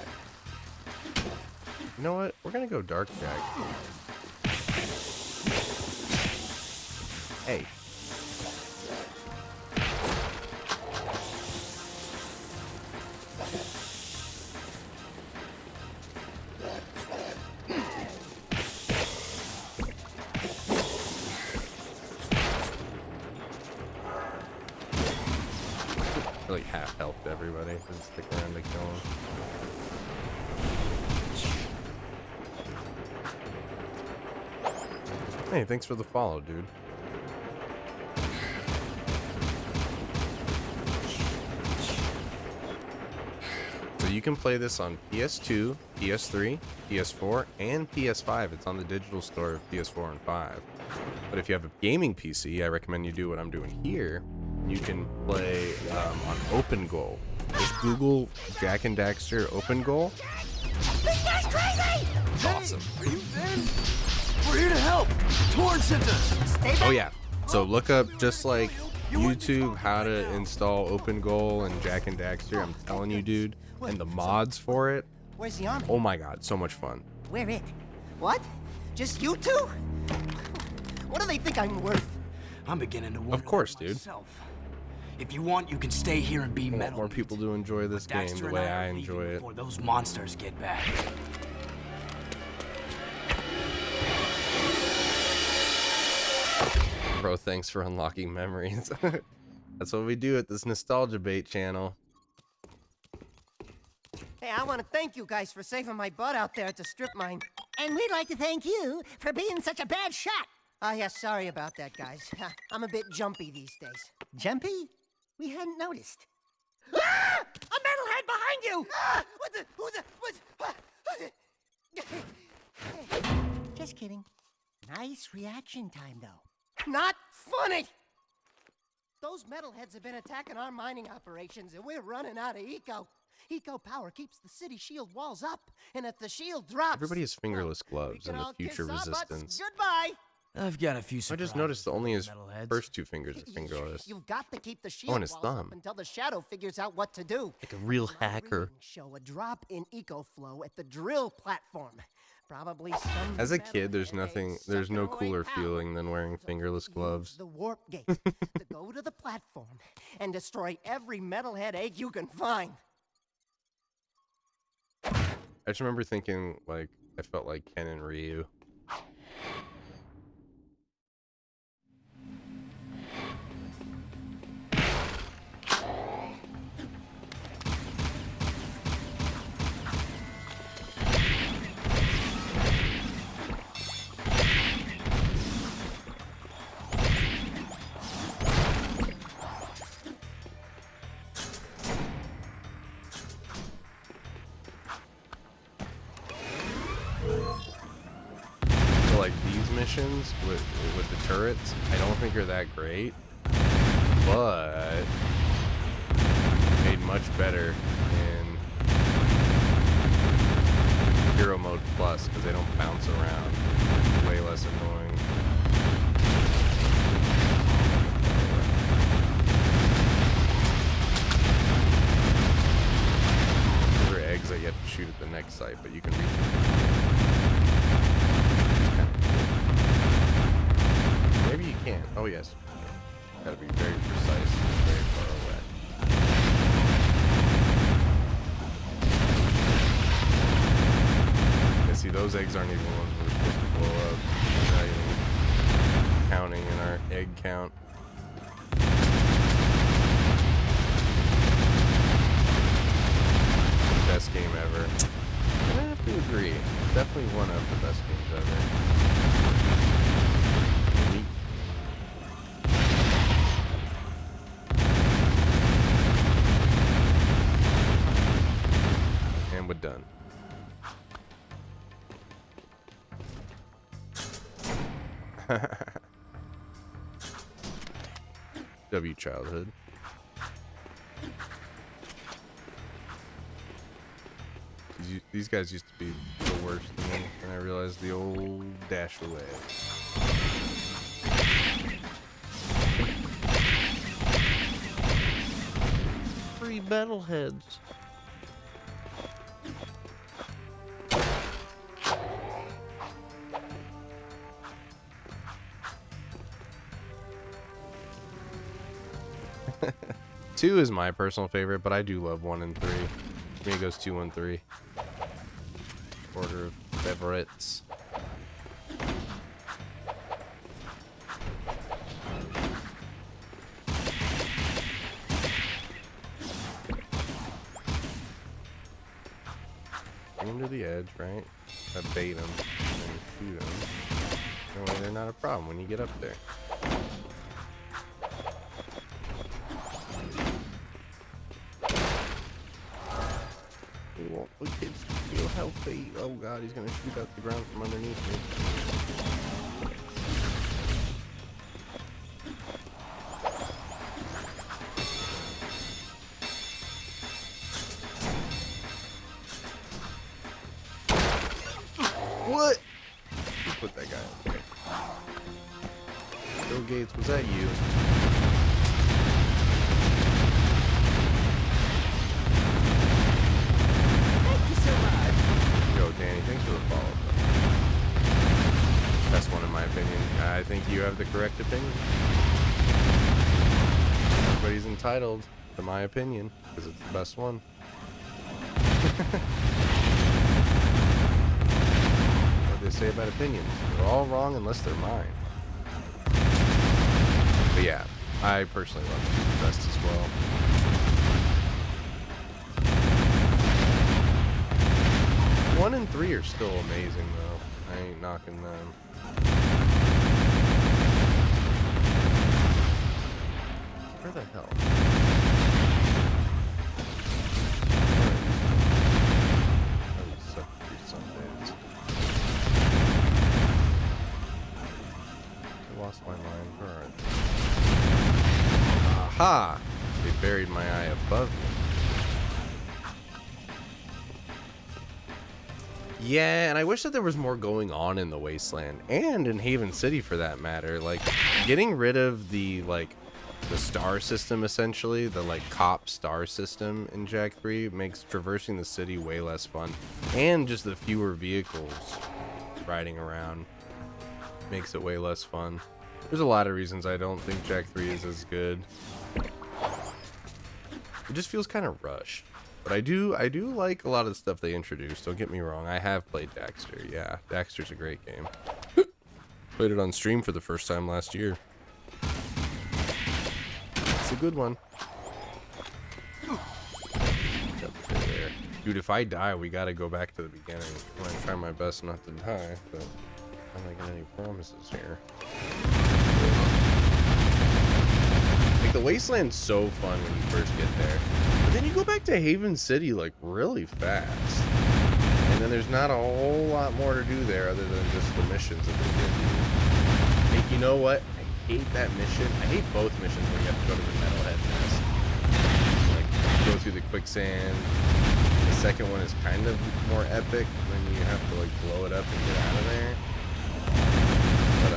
You know what? We're gonna go Dark Jak. Hey. Like half helped everybody. Just stick around to kill him. Hey, thanks for the follow, dude. So you can play this on PS2, PS3, PS4, and PS5. It's on the digital store of PS4 and 5. But if you have a gaming PC, I recommend you do what I'm doing here. You can play on Open Goal. Just Google Jak and Daxter Open Goal.
This guy's crazy!
It's awesome.
Are you there? We're here to help. Torn sent us.
Oh yeah. So look up just like YouTube how to install Open Goal and Jak and Daxter. I'm telling you, dude. And the mods for it.
Where's the army?
Oh my god, so much fun.
Where it? What? Just you two? What do they think I'm worth?
I'm beginning to wonder.
Of course, dude.
Myself. If you want, you can stay here and be
I want
metal.
more people to enjoy this game the way I enjoy it.
Before those monsters get back.
Bro, thanks for unlocking memories. That's what we do at this Nostalgia Bait channel.
Hey, I want to thank you guys for saving my butt out there at the strip mine. And we'd like to thank you for being such a bad shot. Oh, yeah, sorry about that, guys. I'm a bit jumpy these days. Jumpy? We hadn't noticed. Ah! A metalhead behind you! Ah! What the? Who's the? Just kidding. Nice reaction time, though. Not funny! Those metalheads have been attacking our mining operations, and we're running out of eco. Eco power keeps the city shield walls up, and if the shield drops...
Everybody has fingerless gloves in the future resistance.
Goodbye!
I've got a few
I
surprises.
just noticed that only his
metalheads.
first two fingers are fingerless.
You've got to keep the shield
and his
walls
thumb.
up until the shadow figures out what to do.
Like a real hacker.
Show a drop in eco flow at the drill platform. Probably some
As a kid, there's no cooler feeling than wearing fingerless gloves.
the warp gate to go to the platform and destroy every metalhead egg you can find.
I just remember thinking, like, I felt like Ken and Ryu. Like these missions with the turrets, I don't think are that great, but made much better in Hero Mode Plus because they don't bounce around. Way less annoying. Those are eggs that you have to shoot at the next site, but you can reach them. Maybe you can't. Oh yes. Gotta be very precise and very far away. And see, those eggs aren't even ones we're supposed to blow up. We're not even counting in our egg count. Best game ever. I have to agree. Definitely one of the best games ever. And we're done. W childhood. These guys used to be the worst to me, and I realized the old dash away.
Free metalheads.
2 is my personal favorite, but I do love 1 and 3. For me, it goes 2 and 3. Order of favorites. Bring them to the edge, right? Bait them, and then shoot them. That way they're not a problem when you get up there. We want the kids to feel healthy. Oh god, he's gonna shoot out the ground from underneath me. What? You put that guy up there. Bill Gates, was that you? Yo, Danny, thanks for the follow. Best one in my opinion. I think you have the correct opinion. Everybody's entitled to my opinion because it's the best one. What do they say about opinions? They're all wrong unless they're mine. But yeah, I personally love the best as well. One and 3 are still amazing though. I ain't knocking them. Where the hell? I lost my mind. Where are they? Aha! They buried my eye above me. Yeah, and I wish that there was more going on in the Wasteland and in Haven City for that matter. Like getting rid of the star system, essentially the cop star system in Jak 3 makes traversing the city way less fun, and just the fewer vehicles riding around. Makes it way less fun. There's a lot of reasons I don't think Jak 3 is as good. It just feels kind of rushed. But I do like a lot of the stuff they introduced. Don't get me wrong. I have played Daxter. Yeah, Daxter's a great game. Played it on stream for the first time last year. It's a good one. Dude, if I die, we gotta go back to the beginning. I'm gonna try my best not to die, but I'm not making any promises here. Like, the Wasteland's so fun when you first get there. But then you go back to Haven City, like, really fast. And then there's not a whole lot more to do there other than just the missions that they give you. Like, you know what? I hate that mission. I hate both missions where you have to go to the Metalhead nest. Like, go through the quicksand. The second one is kind of more epic when you have to, like, blow it up and get out of there. But,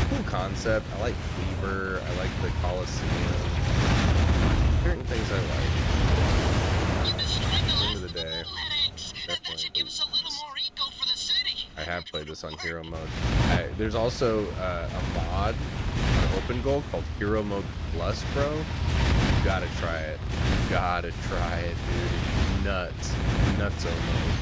a cool concept. I like Cleaver. I like the Coliseum. Certain things I like. At the end of the day, definitely. I have played this on Hero Mode. There's also a mod, an open goal called Hero Mode Plus, bro. You gotta try it. You gotta try it, dude. It's nuts. Nutso mode.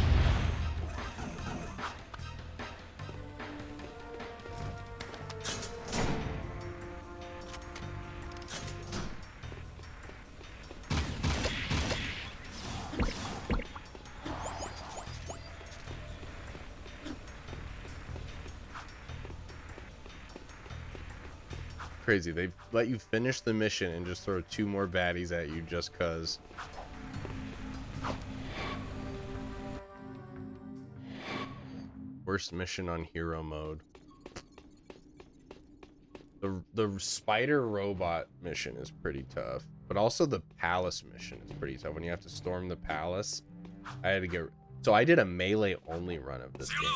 Crazy. They let you finish the mission and just throw 2 more baddies at you just cuz. Worst mission on Hero Mode. The spider robot mission is pretty tough, but also the palace mission is pretty tough. When you have to storm the palace, I had to get. So I did a melee only run of this game,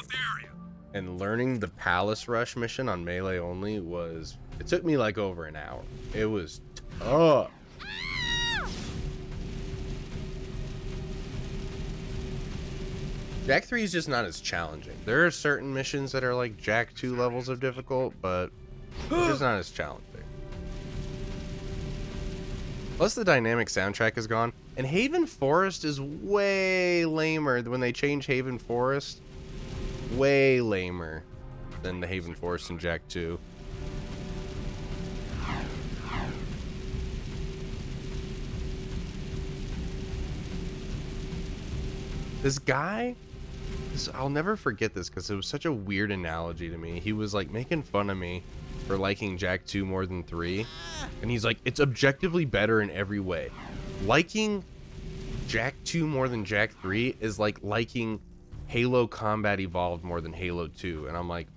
and learning the palace rush mission on melee only was. It took me like over an hour. It was tough. Jak 3 is just not as challenging. There are certain missions that are like Jak 2 levels of difficult, but it's just not as challenging. Plus the dynamic soundtrack is gone. And Haven Forest is way lamer when they change Haven Forest. Way lamer than the Haven Forest in Jak 2. This guy, I'll never forget this because it was such a weird analogy to me. He was like making fun of me for liking Jak 2 more than 3. And he's like, it's objectively better in every way. Liking Jak 2 more than Jak 3 is like liking Halo Combat Evolved more than Halo 2. And I'm like,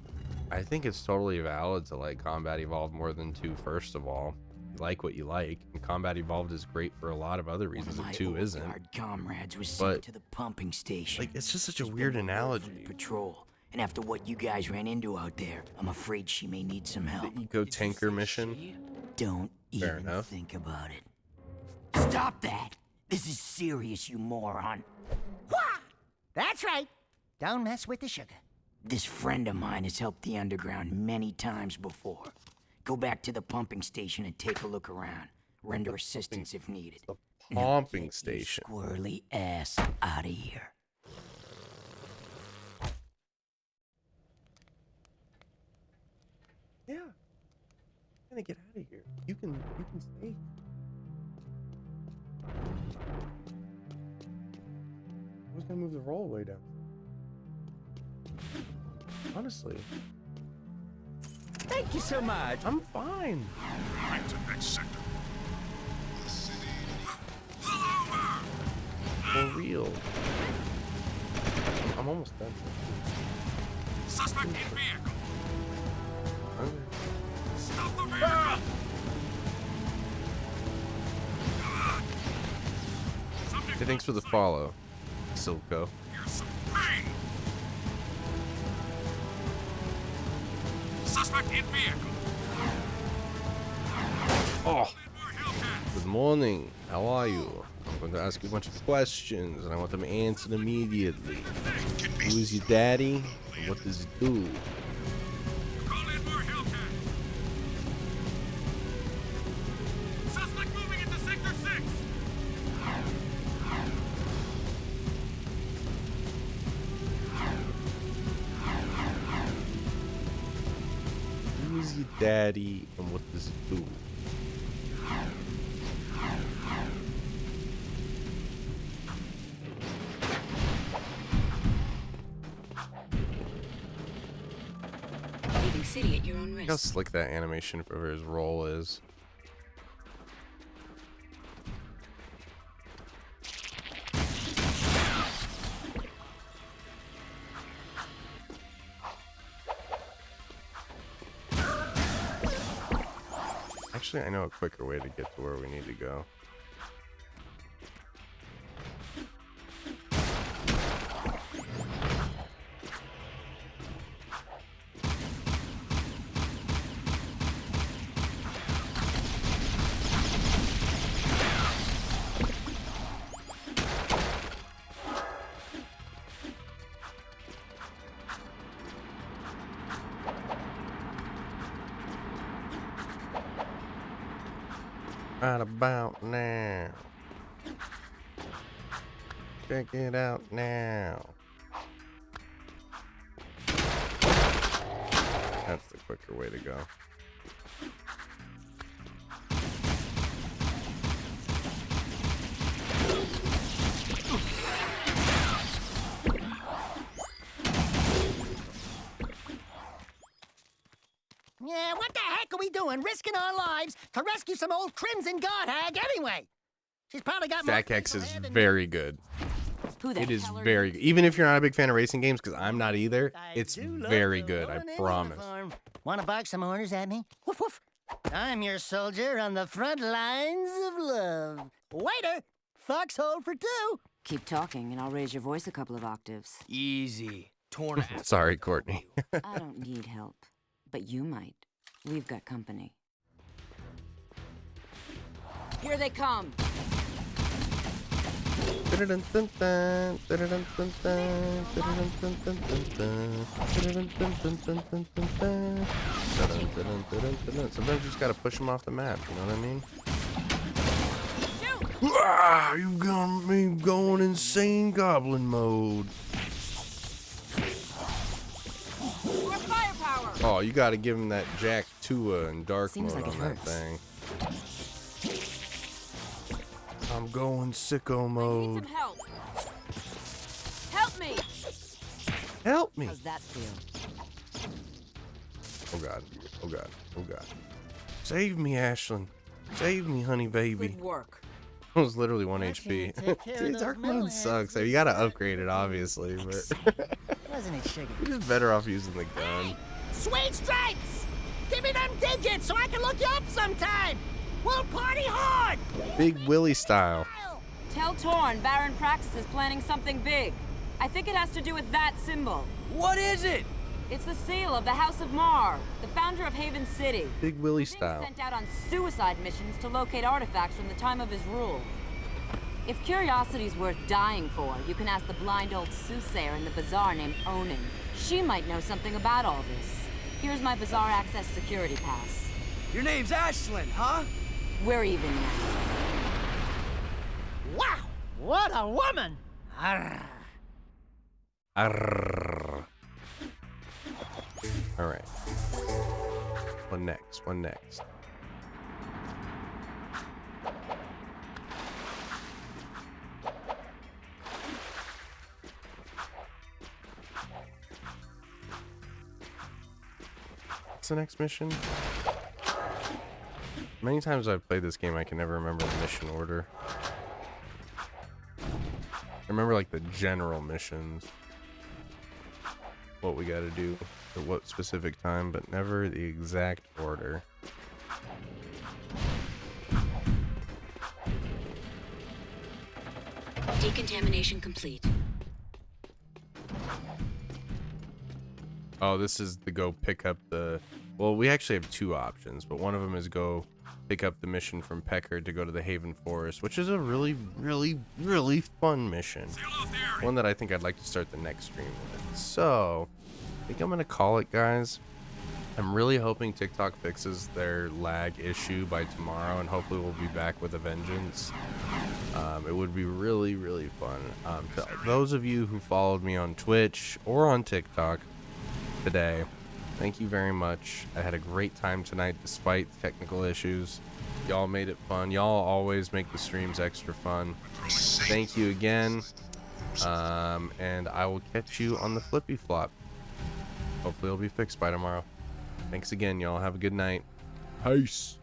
I think it's totally valid to like Combat Evolved more than 2, first of all. Like what you like, and Combat Evolved is great for a lot of other reasons that 2 isn't.
Comrades was sent to the pumping station.
Like, it's just such a weird analogy.
Patrol, and after what you guys ran into out there, I'm afraid she may need some help.
The eco tanker mission.
Don't even think about it. Stop that! This is serious, you moron.
Wah! That's right. Don't mess with the sugar.
This friend of mine has helped the underground many times before. Go back to the pumping station and take a look around. Render assistance if needed.
The pumping station.
Squirrely ass out of here.
Yeah. I'm gonna get out of here. You can stay. I was gonna move the rollaway down. Honestly.
Thank you so much.
I'm fine.
Right to next sector.
For real. I'm almost done.
Suspect in vehicle.
Okay.
Stop the vehicle.
Hey, thanks for the follow, Silco.
Here's some pain. Suspect in vehicle.
Oh. Good morning. How are you? I'm going to ask you a bunch of questions, and I want them answered immediately. Who is your daddy, and what does he do?
Call in more Hellcat. Suspect moving into Sector 6.
Who is your daddy, and what does he do?
Leaving city at your own
Look how
risk.
slick that animation for his role is. Actually, I know a quicker way to get to where we need to go. Right about now. Check it out now. That's the quicker way to go.
Yeah, what the heck are we doing risking our lives to rescue some old Crimson God hag anyway? She's probably got more
Jack X
facial
is
hair than
very good.
Who the
It is
hell are
very
you?
good. Even if you're not a big fan of racing games, because I'm not either,
I
it's
do love
very
the
good, I
woman in
promise.
uniform. Want to bark some orders at me? Woof woof. I'm your soldier on the front lines of love. Waiter, foxhole for two.
Keep talking, and I'll raise your voice a couple of octaves.
Easy. Torn apple.
Sorry, Courtney.
I don't need help, but you might. We've got company. Here they come.
Sometimes you just gotta push them off the map, you know what I mean? Ah, you got me going insane goblin mode.
More firepower.
Oh, you gotta give him that Jak Tuah and dark
Seems
mode
like it
on that
hurts.
thing. I'm going sicko
I need
mode.
some help. Help me.
Help me.
How's that feel?
Oh god. Oh god. Oh god. Save me, Ashlyn. Save me, honey baby.
Good work.
It was literally 1
Why
HP.
can't you take care of
Dude,
those
dark
metal
mode
heads
sucks. So
with
you gotta
some
upgrade it, obviously, but
Wasn't it sugar?
you're just better off using the gun.
Sweet stripes! Give me them digits so I can look you up sometime! We'll party hard!
Big Willie style.
Tell Torn Baron Praxis is planning something big. I think it has to do with that symbol.
What is it?
It's the seal of the House of Mar, the founder of Haven City.
Big Willie
Thing
style.
sent out on suicide missions to locate artifacts from the time of his rule. If curiosity's worth dying for, you can ask the blind old soothsayer in the bazaar named Onan. She might know something about all this. Here's my bazaar access security pass.
Your name's Ashlyn, huh?
We're even now.
Wow! What a woman! Arr.
Arrrr. All right. What next? What next? What's the next mission? Many times I've played this game, I can never remember the mission order. I remember like the general missions, what we got to do at what specific time, but never the exact order.
Decontamination complete.
Oh, this is the go pick up the... Well, we actually have two options, but one of them is go pick up the mission from Pecker to go to the Haven Forest, which is a really, really, really fun mission. One that I think I'd like to start the next stream with. So, I think I'm going to call it, guys. I'm really hoping TikTok fixes their lag issue by tomorrow, and hopefully we'll be back with a vengeance. It would be really, really fun. To those of you who followed me on Twitch or on TikTok today, thank you very much. I had a great time tonight despite technical issues. Y'all made it fun. Y'all always make the streams extra fun. Thank you again. And I will catch you on the flippy flop. Hopefully it'll be fixed by tomorrow. Thanks again, y'all. Have a good night. Peace.